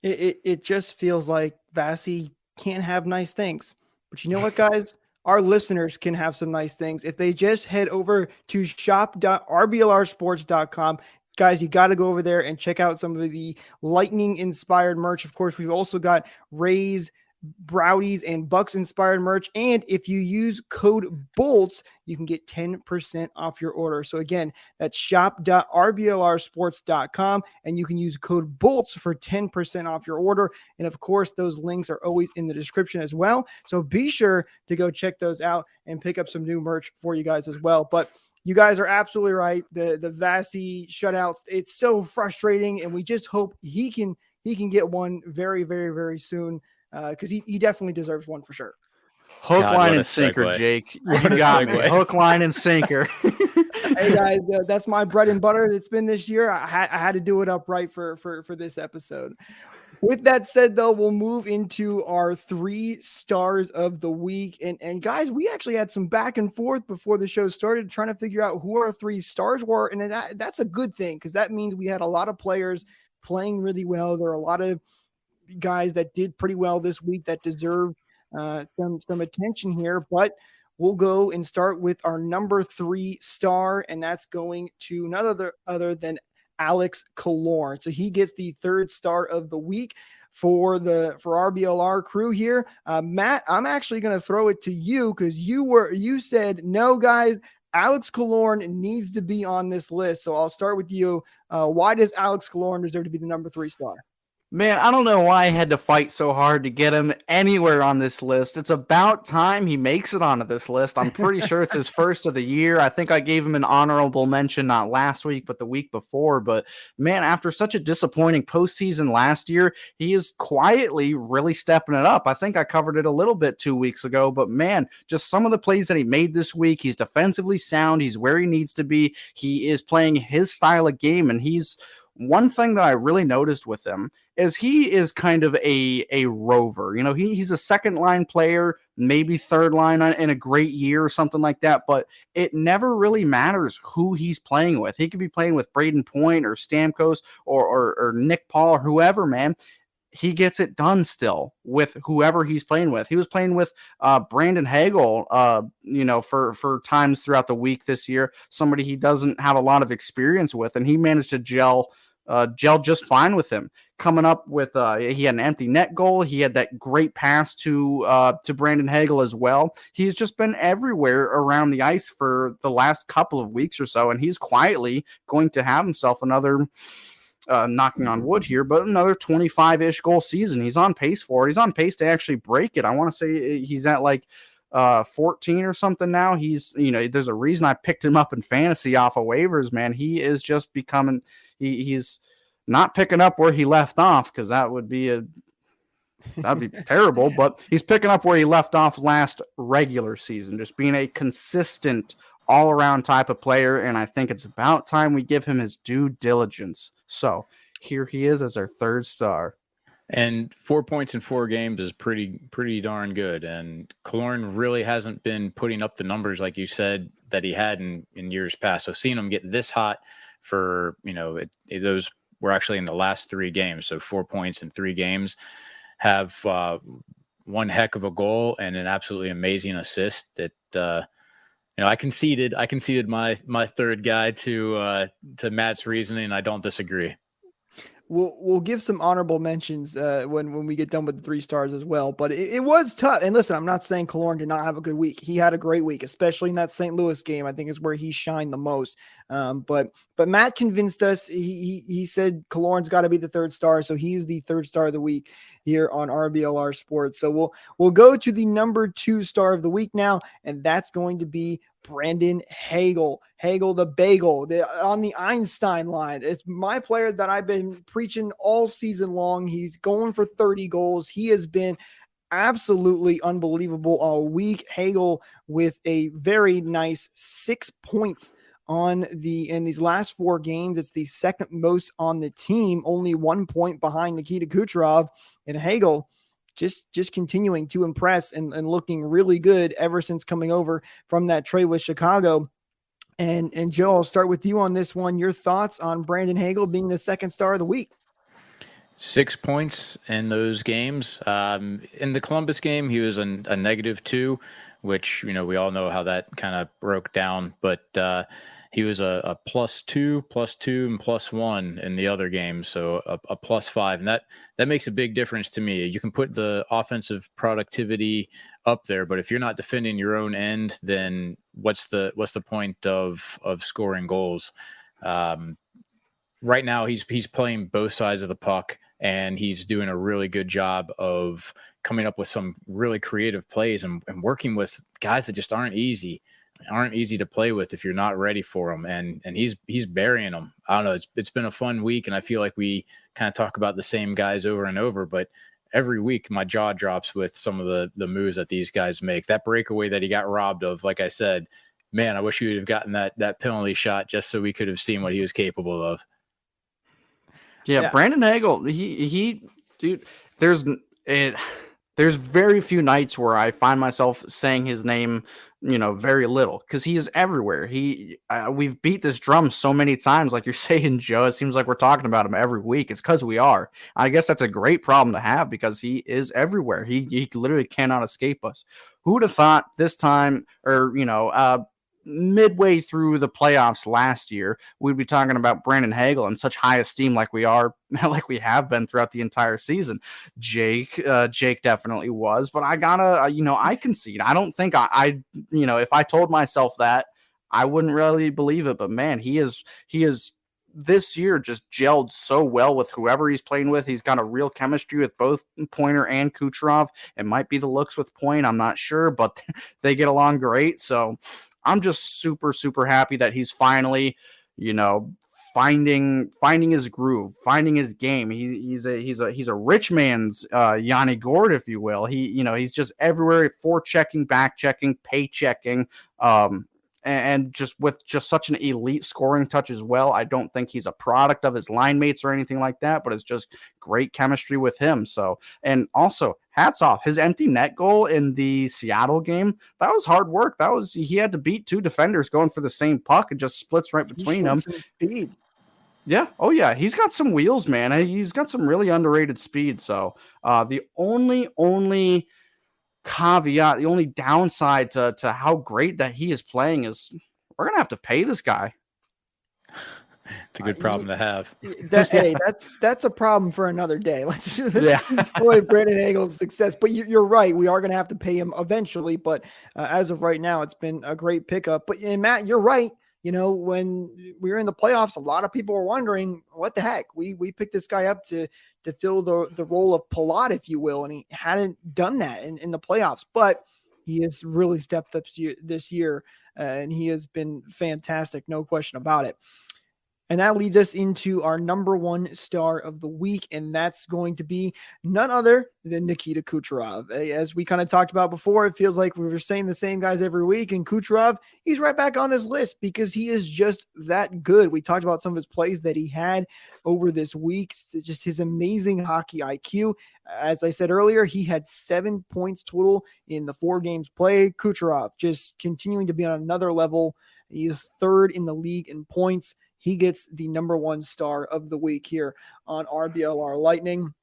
It just feels like Vasi can't have nice things. But you know what, guys? Our listeners can have some nice things if they just head over to shop.rblrsports.com. Guys, you got to go over there and check out some of the lightning-inspired merch. Of course, we've also got Rays, Browdies, and Bucks-inspired merch. And if you use code BOLTS, you can get 10% off your order. So again, that's shop.rblrsports.com, and you can use code BOLTS for 10% off your order. And of course, those links are always in the description as well. So be sure to go check those out and pick up some new merch for you guys as well. But you guys are absolutely right. The Vasi shutout, it's so frustrating, and we just hope he can get one very, very, very soon, because he definitely deserves one for sure. Hook, line, and sinker, segue. Jake. You got me. Hook, line, and sinker. Hey, guys, that's my bread and butter that's been this year. I had to do it upright for this episode. With that said, though, we'll move into our 3 stars of the week. And guys, we actually had some back and forth before the show started trying to figure out who our 3 stars were. And that's a good thing, because that means we had a lot of players playing really well. There are a lot of guys that did pretty well this week that deserve some attention here. But we'll go and start with our number 3 star, and that's going to none other than Alex Killorn. So he gets the 3rd star of the week. for RBLR crew here. Matt, I'm actually going to throw it to you because you said, no, guys, Alex Killorn needs to be on this list. So I'll start with you. Why does Alex Killorn deserve to be the number 3 star? Man, I don't know why I had to fight so hard to get him anywhere on this list. It's about time he makes it onto this list. I'm pretty sure it's his first of the year. I think I gave him an honorable mention not last week, but the week before. But man, after such a disappointing postseason last year, he is quietly really stepping it up. I think I covered it a little bit 2 weeks ago, but man, just some of the plays that he made this week, he's defensively sound. He's where he needs to be. He is playing his style of game, and he's one thing that I really noticed with him is he is kind of a rover. You know, he's a second line player, maybe third line in a great year or something like that, but it never really matters who he's playing with. He could be playing with Braden Point or Stamkos or Nick Paul or whoever, man. He gets it done still with whoever he's playing with. He was playing with Brandon Hagel, for times throughout the week this year, somebody he doesn't have a lot of experience with, and he managed to gel just fine with him. Coming up with he had an empty net goal. He had that great pass to Brandon Hagel as well. He's just been everywhere around the ice for the last couple of weeks or so, and he's quietly going to have himself another, knocking on wood here, but another 25-ish goal season. He's on pace for it. He's on pace to actually break it. I want to say he's at like 14 or something now. He's, there's a reason I picked him up in fantasy off of waivers, man. He is just becoming, he's not picking up where he left off, because that'd be terrible, but he's picking up where he left off last regular season, just being a consistent all-around type of player, and I think it's about time we give him his due diligence. So here he is as our 3rd star. And 4 points in 4 games is pretty darn good. And Killorn really hasn't been putting up the numbers, like you said, that he had in years past. So seeing him get this hot for, those were actually in the last 3 games. So 4 points in 3 games, have one heck of a goal and an absolutely amazing assist that, I conceded my 3rd guy to Matt's reasoning. I don't disagree. We'll give some honorable mentions when we get done with the 3 stars as well. But it was tough. And listen, I'm not saying Killorn did not have a good week. He had a great week, especially in that St. Louis game. I think is where he shined the most. But Matt convinced us. He said Killorn's got to be the 3rd star, so he's the 3rd star of the week here on RBLR Sports. So we'll go to the number 2 star of the week now, and that's going to be Brandon Hagel the bagel, on the Einstein line. It's my player that I've been preaching all season long. He's going for 30 goals. He has been absolutely unbelievable all week. Hagel with a very nice 6 points in these last 4 games. It's the 2nd most on the team, only 1 point behind Nikita Kucherov. And Hagel just continuing to impress and looking really good ever since coming over from that trade with Chicago. And Joe, I'll start with you on this one. Your thoughts on Brandon Hagel being the 2nd star of the week? 6 points in those games. In the Columbus game, he was a -2, which, we all know how that kind of broke down. But he was a +2, +2, and +1 in the other games, so a +5, and that makes a big difference to me. You can put the offensive productivity up there, but if you're not defending your own end, then what's the point of scoring goals? Right now, he's playing both sides of the puck, and he's doing a really good job of coming up with some really creative plays and working with guys that just aren't easy to play with if you're not ready for them. And he's burying them. I don't know. It's been a fun week, and I feel like we kind of talk about the same guys over and over, but every week my jaw drops with some of the moves that these guys make. That breakaway that he got robbed of, like I said, man, I wish he would have gotten that penalty shot just so we could have seen what he was capable of. Yeah. Brandon Hagel, he dude, there's very few nights where I find myself saying his name, very little, because he is everywhere. We've beat this drum so many times, like you're saying, Joe. It seems like we're talking about him every week. It's because we are. I guess that's a great problem to have, because he is everywhere. He literally cannot escape us. Who would have thought this time, or midway through the playoffs last year, we'd be talking about Brandon Hagel in such high esteem like we are, like we have been throughout the entire season. Jake definitely was, but I gotta, I concede. I don't think if I told myself that, I wouldn't really believe it. But man, he is this year just gelled so well with whoever he's playing with. He's got a real chemistry with both Pointer and Kucherov. It might be the looks with Point, I'm not sure, but they get along great. So I'm just super, super happy that he's finally, finding his groove, finding his game. He's a rich man's Yanni Gord, if you will. He's just everywhere, forechecking, back checking, pay checking, and just with just such an elite scoring touch as well. I don't think he's a product of his line mates or anything like that, but it's just great chemistry with him. So, and also hats off, his empty net goal in the Seattle game, that was hard work. He had to beat two defenders going for the same puck and just splits right between them. Speed. Yeah. Oh yeah. He's got some wheels, man. He's got some really underrated speed. So, the only caveat, the only downside to how great that he is playing is we're gonna have to pay this guy. It's a good problem to have. Hey, that's a problem for another day. Let's enjoy Brandon Hagel's success. But you're right, we are going to have to pay him eventually. But as of right now, it's been a great pickup. But Matt, you're right. When we were in the playoffs, a lot of people were wondering what the heck. We picked this guy up to fill the role of Palat, if you will, and he hadn't done that in the playoffs. But he has really stepped up this year, and he has been fantastic, no question about it. And that leads us into our number one star of the week, and that's going to be none other than Nikita Kucherov. As we kind of talked about before, it feels like we were saying the same guys every week, and Kucherov, he's right back on this list because he is just that good. We talked about some of his plays that he had over this week, just his amazing hockey IQ. As I said earlier, he had 7 points total in the 4 games played. Kucherov just continuing to be on another level. He is third in the league in points. He gets the number one star of the week here on RBLR Lightning.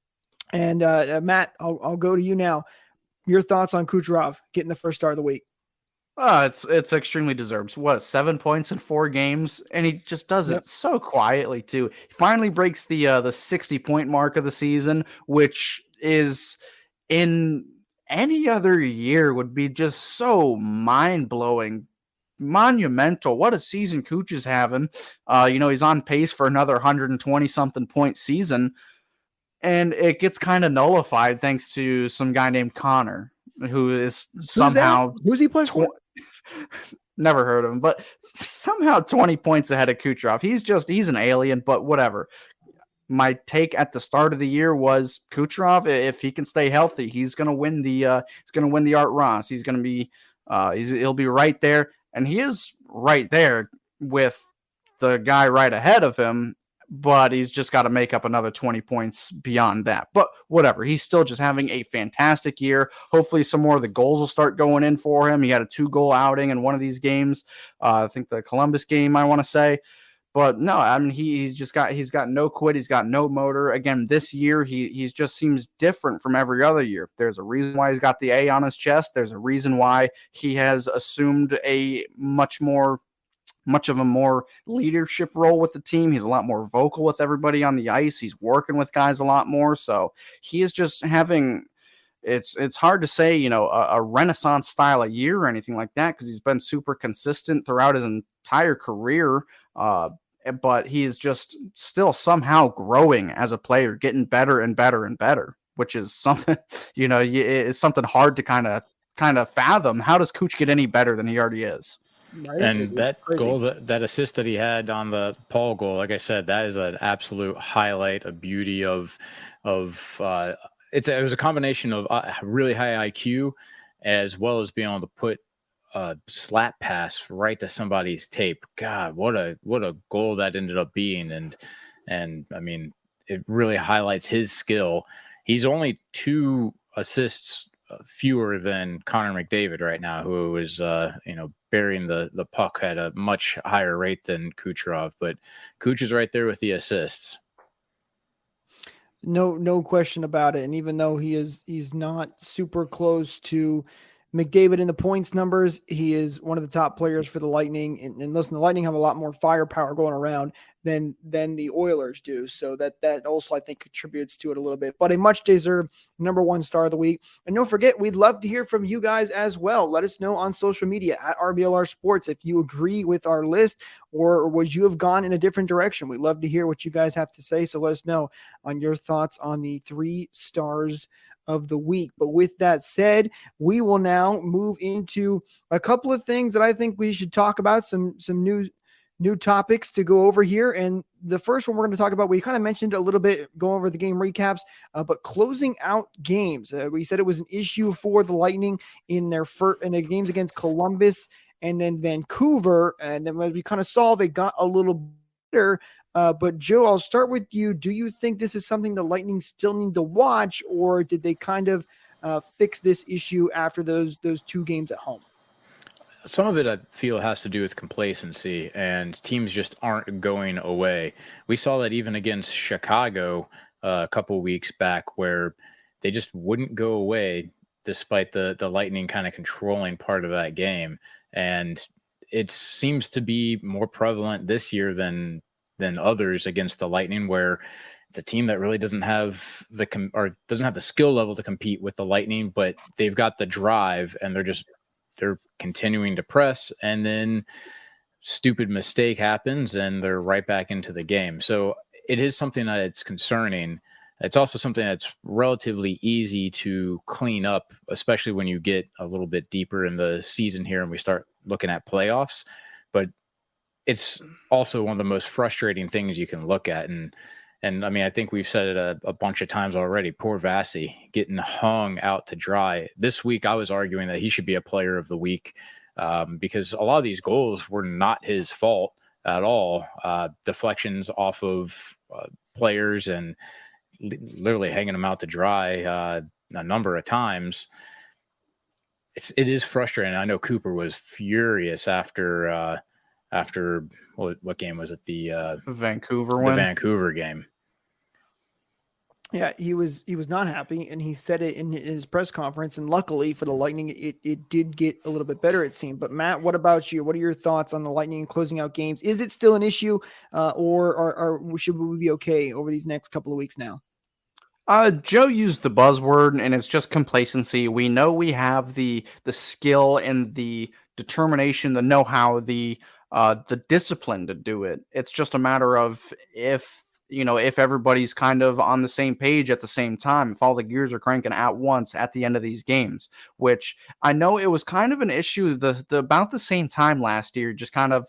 And Matt, I'll go to you now. Your thoughts on Kucherov getting the first star of the week? It's extremely deserved. 7 points in 4 games, and he just does it so quietly too. He finally breaks the 60-point mark of the season, which is in any other year would be just so mind-blowing. Monumental. What a season Cooch is having. He's on pace for another 120 something point season, and it gets kind of nullified thanks to some guy named Connor, who is who's he playing for? Never heard of him, but somehow 20 points ahead of Kucherov. He's an alien, but whatever. My take at the start of the year was Kucherov, if he can stay healthy, he's gonna win the Art Ross. He's gonna be he'll be right there. And he is right there with the guy right ahead of him, but he's just got to make up another 20 points beyond that. But whatever, he's still just having a fantastic year. Hopefully some more of the goals will start going in for him. He had a 2-goal outing in one of these games. I think the Columbus game, I want to say. But no, I mean, he's got no quit. He's got no motor. Again, this year, he just seems different from every other year. There's a reason why he's got the A on his chest. There's a reason why he has assumed a much of a more leadership role with the team. He's a lot more vocal with everybody on the ice. He's working with guys a lot more. So he is just having, it's hard to say, a Renaissance style a year or anything like that, because he's been super consistent throughout his entire career. But he's just still somehow growing as a player, getting better and better and better, which is something, it's something hard to kind of fathom. How does Cooch get any better than he already is? Right. And that goal, that assist that he had on the Paul goal, like I said, that is an absolute highlight, a beauty of it was a combination of really high IQ as well as being able to put slap pass right to somebody's tape. God, what a goal that ended up being. And I mean, it really highlights his skill. He's only 2 assists fewer than Connor McDavid right now, who is burying the puck at a much higher rate than Kucherov, but Kuch is right there with the assists. No question about it. And even though he's not super close to McDavid in the points numbers, he is one of the top players for the Lightning. And listen, the Lightning have a lot more firepower going around than the Oilers do. So that also, I think, contributes to it a little bit. But a much deserved number one star of the week. And don't forget, we'd love to hear from you guys as well. Let us know on social media at RBLR Sports if you agree with our list or would you have gone in a different direction. We'd love to hear what you guys have to say. So let us know on your thoughts on the 3 stars of the week. But with that said, we will now move into a couple of things that I think we should talk about, some new topics to go over here. And the first one we're going to talk about, we kind of mentioned a little bit going over the game recaps, but closing out games. We said it was an issue for the Lightning in their games against Columbus and then Vancouver. And then as we kind of saw, they got a little better. But Joe, I'll start with you. Do you think this is something the Lightning still need to watch, or did they kind of fix this issue after those 2 games at home? Some of it I feel has to do with complacency, and teams just aren't going away. We saw that even against Chicago a couple weeks back, where they just wouldn't go away despite the Lightning kind of controlling part of that game. And it seems to be more prevalent this year than others against the Lightning, where it's a team that really doesn't have the skill level to compete with the Lightning, but they've got the drive and they're continuing to press, and then stupid mistake happens and they're right back into the game. So it is something that's concerning. It's also something that's relatively easy to clean up, especially when you get a little bit deeper in the season here and we start looking at playoffs. But it's also one of the most frustrating things you can look at. And I mean, I think we've said it a bunch of times already. Poor Vasi getting hung out to dry. This week, I was arguing that he should be a player of the week because a lot of these goals were not his fault at all. Deflections off of players and literally hanging them out to dry a number of times. It is frustrating. I know Cooper was furious after what game was it? The Vancouver the Vancouver game. Yeah, he was not happy, and he said it in his press conference. And luckily for the Lightning, it did get a little bit better, it seemed. But Matt, what about you? What are your thoughts on the Lightning closing out games? Is it still an issue, or should we be okay over these next couple of weeks now? Joe used the buzzword, and it's just complacency. We know we have the skill and the determination, the know-how, the discipline to do it. It's just a matter of if everybody's kind of on the same page at the same time, if all the gears are cranking at once at the end of these games, which I know it was kind of an issue about the same time last year, just kind of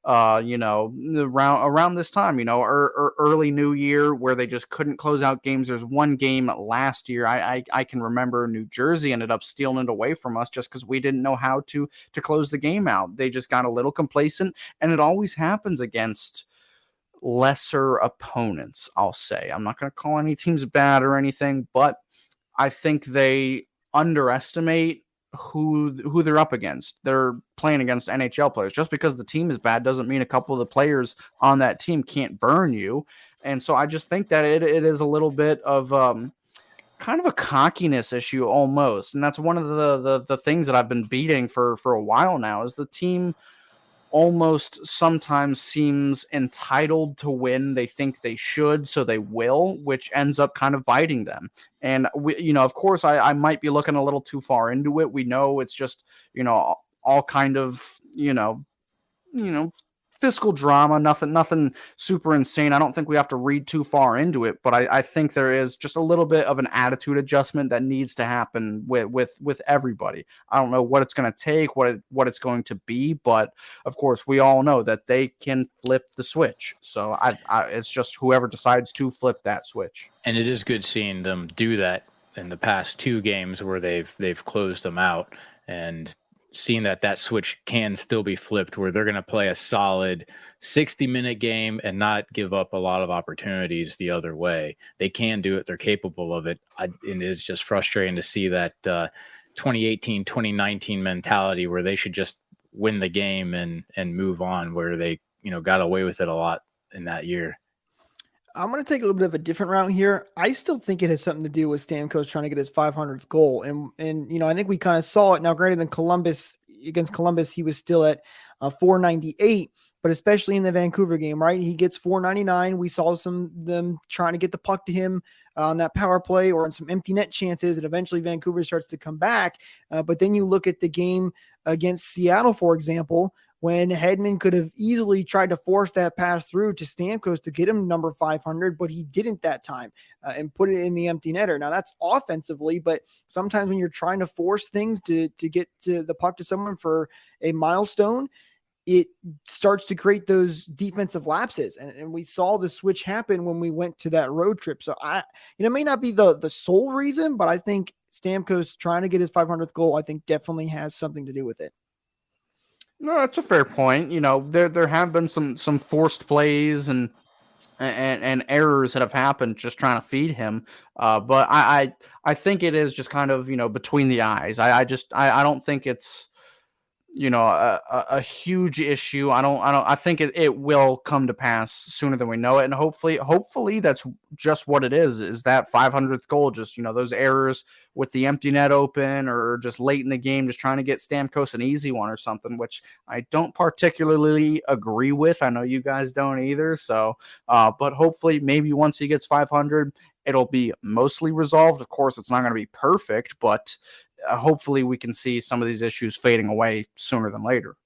around this time, or early New Year, where they just couldn't close out games. There's one game last year I can remember New Jersey ended up stealing it away from us just because we didn't know how to close the game out. They just got a little complacent, and it always happens against lesser opponents. I'll say, I'm not going to call any teams bad or anything, but I think they underestimate who they're up against. They're playing against NHL players. Just because the team is bad doesn't mean a couple of the players on that team can't burn you. And so I just think that it is a little bit of kind of a cockiness issue almost. And that's one of the things that I've been beating for a while now, is the team almost sometimes seems entitled to win. They think they should, so they will, which ends up kind of biting them. And we, of course, I might be looking a little too far into it. We know it's just, all kind of, fiscal drama, nothing super insane. I don't think we have to read too far into it, but I think there is just a little bit of an attitude adjustment that needs to happen with everybody. I don't know what it's going to take, what it's going to be, but of course we all know that they can flip the switch. So it's just whoever decides to flip that switch. And it is good seeing them do that in the past 2 games where they've closed them out, and seeing that switch can still be flipped, where they're going to play a solid 60-minute game and not give up a lot of opportunities the other way. They can do it. They're capable of it. It is just frustrating to see that 2018, 2019 mentality where they should just win the game and move on, where they, got away with it a lot in that year. I'm going to take a little bit of a different route here. I still think it has something to do with Stamkos trying to get his 500th goal. And I think we kind of saw it. Now, granted, against Columbus, he was still at 498, but especially in the Vancouver game, right? He gets 499. We saw them trying to get the puck to him on that power play or on some empty net chances, and eventually Vancouver starts to come back. But then you look at the game against Seattle, for example, when Hedman could have easily tried to force that pass through to Stamkos to get him number 500, but he didn't that time and put it in the empty netter. Now that's offensively, but sometimes when you're trying to force things to get to the puck to someone for a milestone, it starts to create those defensive lapses. And we saw the switch happen when we went to that road trip. So it may not be the sole reason, but I think Stamkos trying to get his 500th goal, I think definitely has something to do with it. No, that's a fair point. There have been some forced plays and errors that have happened just trying to feed him. But I think it is just kind of, between the eyes. I don't think it's, a huge issue. I think it will come to pass sooner than we know it. And hopefully that's just what it is that 500th goal, just, those errors with the empty net open or just late in the game, just trying to get Stamkos an easy one or something, which I don't particularly agree with. I know you guys don't either. So, but hopefully maybe once he gets 500, it'll be mostly resolved. Of course, it's not going to be perfect, but hopefully we can see some of these issues fading away sooner than later.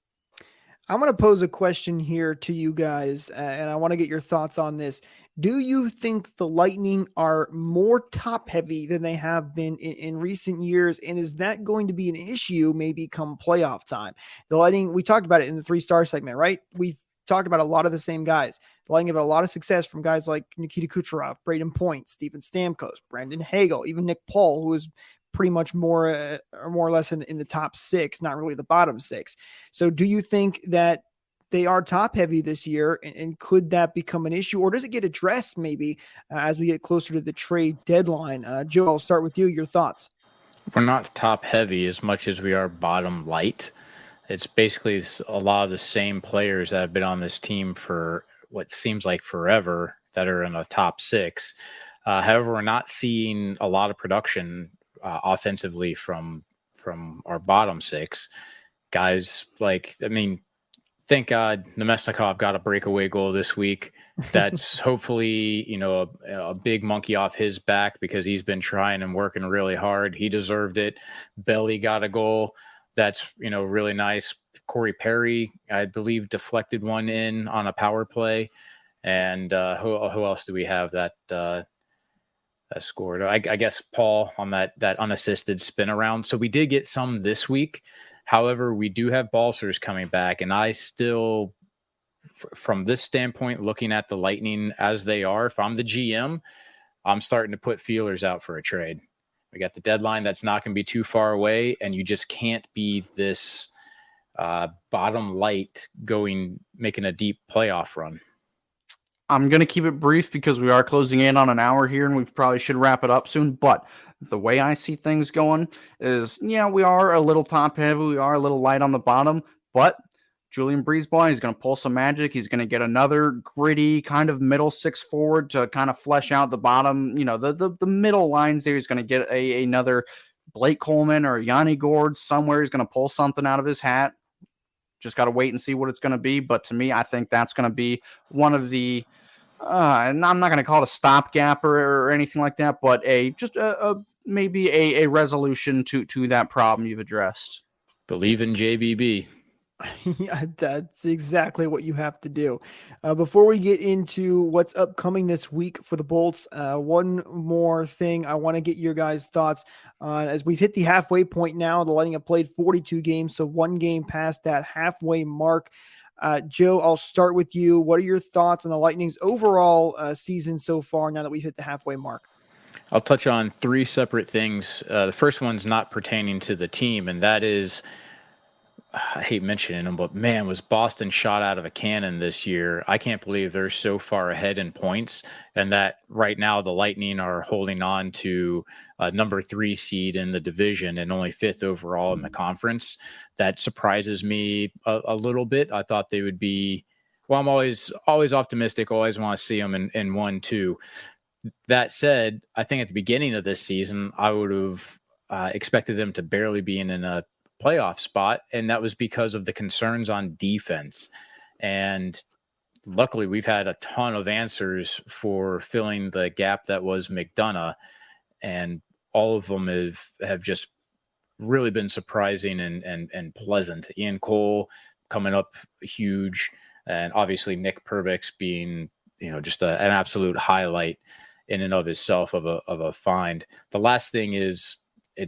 I'm going to pose a question here to you guys, and I want to get your thoughts on this. Do you think the Lightning are more top heavy than they have been in recent years? And is that going to be an issue maybe come playoff time? The Lightning, we talked about it in the 3-star segment, right? We've talked about a lot of the same guys. The Lightning have had a lot of success from guys like Nikita Kucherov, Braden Point, Steven Stamkos, Brandon Hagel, even Nick Paul, who is pretty much more or less in the top 6, not really the bottom 6. So do you think that they are top heavy this year, and could that become an issue, or does it get addressed maybe as we get closer to the trade deadline? Joe, I'll start with you. Your thoughts. We're not top heavy as much as we are bottom light. It's basically a lot of the same players that have been on this team for what seems like forever that are in the top 6. However, we're not seeing a lot of production offensively from our bottom 6 guys. Thank God Nemesnikov got a breakaway goal this week. That's hopefully, a big monkey off his back because he's been trying and working really hard. He deserved it. Belly got a goal. That's, really nice. Corey Perry, I believe, deflected one in on a power play. And who else do we have that scored? I guess Paul on that unassisted spin around. So we did get some this week. However, we do have Balcers coming back, and I still, from this standpoint, looking at the Lightning as they are, if I'm the GM, I'm starting to put feelers out for a trade. We got the deadline that's not going to be too far away, and you just can't be this bottom light making a deep playoff run. I'm going to keep it brief because we are closing in on an hour here and we probably should wrap it up soon. But the way I see things going is, we are a little top heavy. We are a little light on the bottom, but Julian Breezeball, he's going to pull some magic. He's going to get another gritty kind of middle 6 forward to kind of flesh out the bottom, the middle lines there. He's going to get another Blake Coleman or Yanni Gord somewhere. He's going to pull something out of his hat. Just got to wait and see what it's going to be. But to me, I think that's going to be one of the, and I'm not going to call it a stopgap or anything like that, but maybe a resolution to that problem you've addressed. Believe in JBB. Yeah, that's exactly what you have to do. Before we get into what's upcoming this week for the Bolts, one more thing I want to get your guys' thoughts on. As we've hit the halfway point now, the Lightning have played 42 games, so one game past that halfway mark. Joe, I'll start with you. What are your thoughts on the Lightning's overall season so far now that we've hit the halfway mark? I'll touch on 3 separate things. The first one's not pertaining to the team, and that is, I hate mentioning them, but man, was Boston shot out of a cannon this year. I can't believe they're so far ahead in points, and that right now the Lightning are holding on to a number 3 seed in the division and only 5th overall in the conference. That surprises me a little bit. I thought they would be Well, I'm always optimistic. Always want to see them in 1-2. That said, I think at the beginning of this season, I would have expected them to barely be in a playoff spot, and that was because of the concerns on defense. And luckily, we've had a ton of answers for filling the gap that was McDonough, and all of them have just really been surprising and pleasant. Ian Cole coming up huge, and obviously Nick Perbix being just an absolute highlight in and of itself of a find. The last thing is, I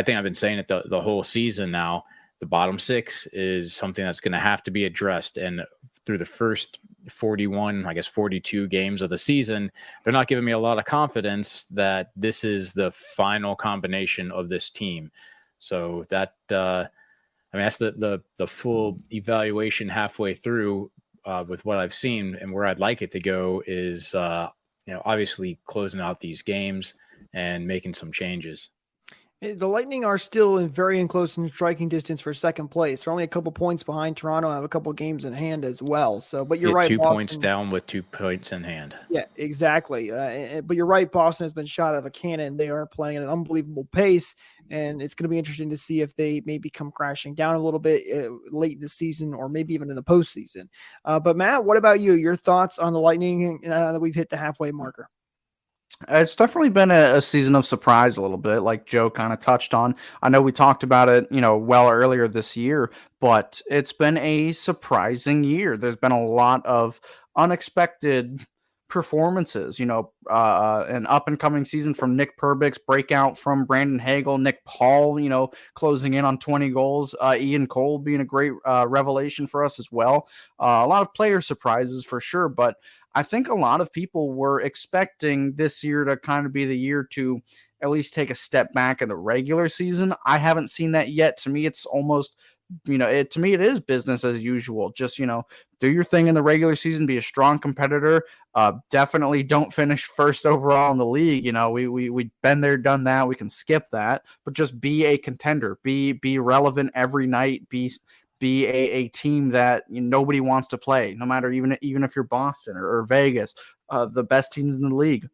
think I've been saying it the whole season now, the bottom six is something that's going to have to be addressed. And through the first 41, I guess 42 games of the season, they're not giving me a lot of confidence that this is the final combination of this team. So that, that's the full evaluation halfway through with what I've seen, and where I'd like it to go is, obviously closing out these games and making some changes. The Lightning are still very close in striking distance for second place. They're only a couple points behind Toronto and have a couple games in hand as well. So, but you're right. 2 Boston, points down with 2 points in hand. Yeah, exactly. But you're right. Boston has been shot out of a cannon. They are playing at an unbelievable pace, and it's going to be interesting to see if they maybe come crashing down a little bit late in the season, or maybe even in the postseason. But Matt, what about you? Your thoughts on the Lightning now that we've hit the halfway marker? It's definitely been a season of surprise a little bit, like Joe kind of touched on. I know we talked about it, well earlier this year, but it's been a surprising year. There's been a lot of unexpected performances, an up and coming season from Nick Perbix, breakout from Brandon Hagel, Nick Paul, closing in on 20 goals, Ian Cole being a great revelation for us as well. A lot of player surprises for sure, but I think a lot of people were expecting this year to kind of be the year to at least take a step back in the regular season. I haven't seen that yet. To me, it's almost, it is business as usual. Just, do your thing in the regular season, be a strong competitor. Definitely don't finish first overall in the league. We've been there, done that. We can skip that, but just be a contender, be relevant every night, be a team that nobody wants to play, no matter even if you're Boston or Vegas, the best teams in the league.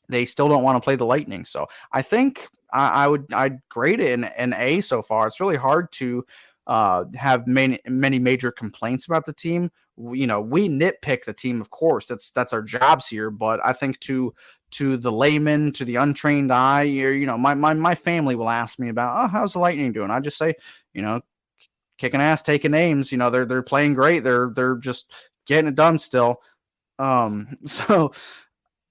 They still don't want to play the Lightning. So I think I'd grade it an A so far. It's really hard to have many major complaints about the team. We nitpick the team, of course. That's our jobs here. But I think to the layman, to the untrained eye, my family will ask me about, how's the Lightning doing? I just say, kicking ass, taking names. They're playing great. They're just getting it done still. So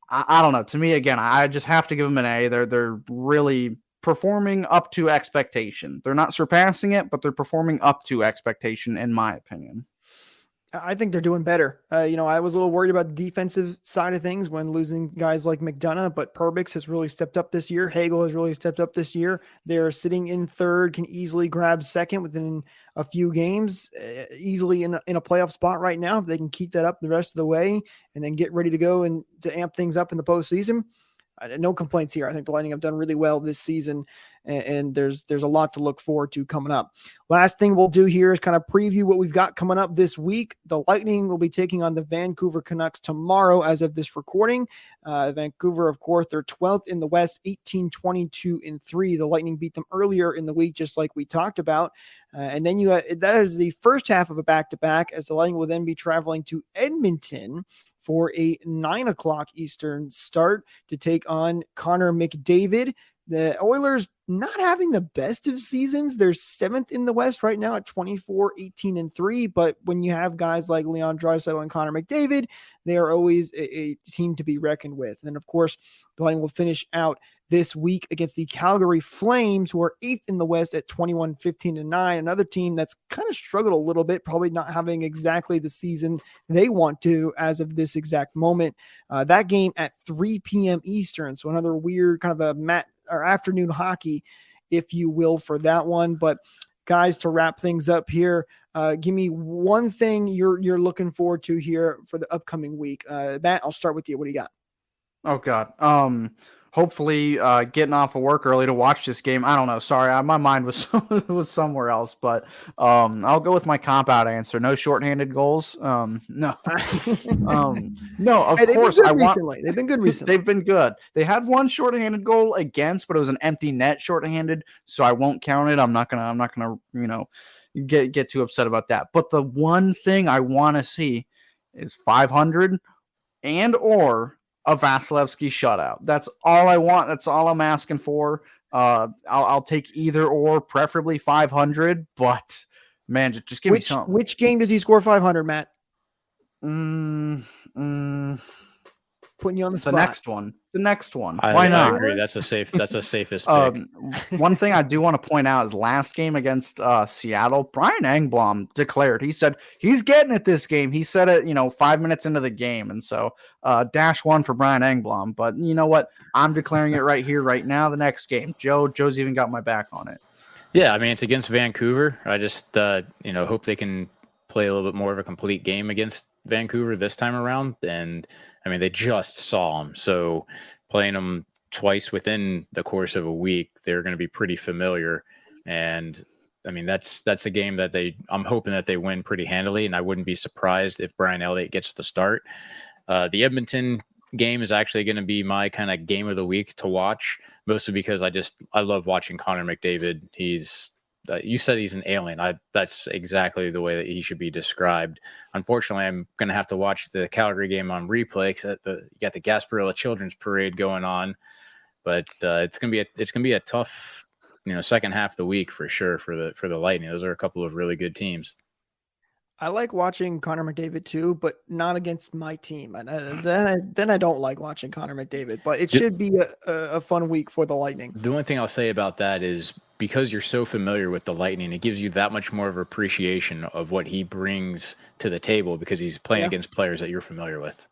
I don't know. To me, again, I just have to give them an A. They're really performing up to expectation. They're not surpassing it, but they're performing up to expectation, in my opinion. I think they're doing better. I was a little worried about the defensive side of things when losing guys like McDonough, but Perbix has really stepped up this year. Hagel has really stepped up this year. They're sitting in third, can easily grab second within a few games, easily in a playoff spot right now. If they can keep that up the rest of the way and then get ready to go and to amp things up in the postseason, no complaints here. I think the Lightning have done really well this season, and there's a lot to look forward to coming up. Last thing we'll do here is kind of preview what we've got coming up this week. The Lightning will be taking on the Vancouver Canucks tomorrow as of this recording. Vancouver, of course, they're 12th in the West, 18-22-3. The Lightning beat them earlier in the week, just like we talked about. And then that is the first half of a back-to-back, as the Lightning will then be traveling to Edmonton for a 9:00 Eastern start to take on Connor McDavid. The Oilers not having the best of seasons. They're 7th in the West right now at 24-18-3. But when you have guys like Leon Draisaitl and Connor McDavid, they are always a team to be reckoned with. And then, of course, the Lightning will finish out this week against the Calgary Flames, who are 8th in the West at 21-15-9. Another team that's kind of struggled a little bit, probably not having exactly the season they want to as of this exact moment. That game at 3 p.m. Eastern. So another weird kind of a afternoon hockey, if you will, for that one. But guys, to wrap things up here, give me one thing you're looking forward to here for the upcoming week. Matt, I'll start with you. What do you got? Oh God. hopefully getting off of work early to watch this game. I don't know. Sorry, my mind was was somewhere else. But I'll go with my cop out answer. No shorthanded goals. No, no. Of Hey, course, They've been good recently. They've been good. They had one shorthanded goal against, but it was an empty net shorthanded, so I won't count it. I'm not gonna get too upset about that. But the one thing I want to see is 500 and or a Vasilevsky shutout. That's all I want. That's all I'm asking for. I'll take either or, preferably 500. But man, just give me something. Which game does he score 500, Matt? Putting you on the spot. The next one. Why not? I agree. That's the safest pick. One thing I do want to point out is last game against Seattle, Brian Engblom declared. He said he's getting it this game. He said it, 5 minutes into the game. And so -1 for Brian Engblom. But you know what? I'm declaring it right here, right now, the next game. Joe's even got my back on it. Yeah, I mean, it's against Vancouver. I just, hope they can play a little bit more of a complete game against Vancouver this time around. And I mean, they just saw them. So playing them twice within the course of a week, they're going to be pretty familiar. And I mean, that's a game that I'm hoping that they win pretty handily. And I wouldn't be surprised if Brian Elliott gets the start. The Edmonton game is actually going to be my kind of game of the week to watch, mostly because I love watching Connor McDavid. You said he's an alien. That's exactly the way that he should be described. Unfortunately, I'm going to have to watch the Calgary game on replay because you got the Gasparilla Children's Parade going on. But it's going to be a tough, second half of the week for sure for the Lightning. Those are a couple of really good teams. I like watching Connor McDavid too, but not against my team. And then I don't like watching Connor McDavid. But it should be a fun week for the Lightning. The only thing I'll say about that is because you're so familiar with the Lightning, it gives you that much more of appreciation of what he brings to the table because he's playing against players that you're familiar with.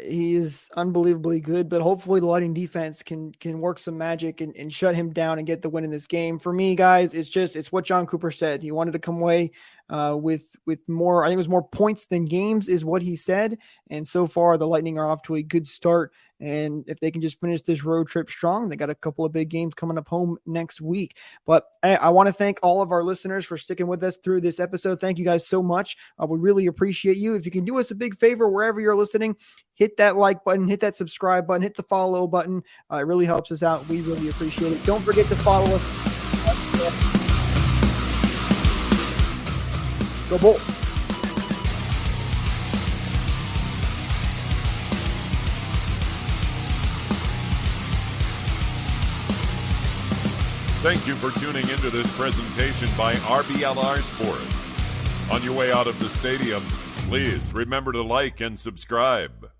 He is unbelievably good, but hopefully the Lightning defense can work some magic and shut him down and get the win in this game. For me, guys, it's what John Cooper said. He wanted to come away with more, I think it was more points than games is what he said. And so far the Lightning are off to a good start. And if they can just finish this road trip strong, they got a couple of big games coming up home next week. But I want to thank all of our listeners for sticking with us through this episode. Thank you guys so much. We really appreciate you. If you can do us a big favor, wherever you're listening, hit that like button, hit that subscribe button, hit the follow button. It really helps us out. We really appreciate it. Don't forget to follow us. Go Bolts. Thank you for tuning into this presentation by RBLR Sports. On your way out of the stadium, please remember to like and subscribe.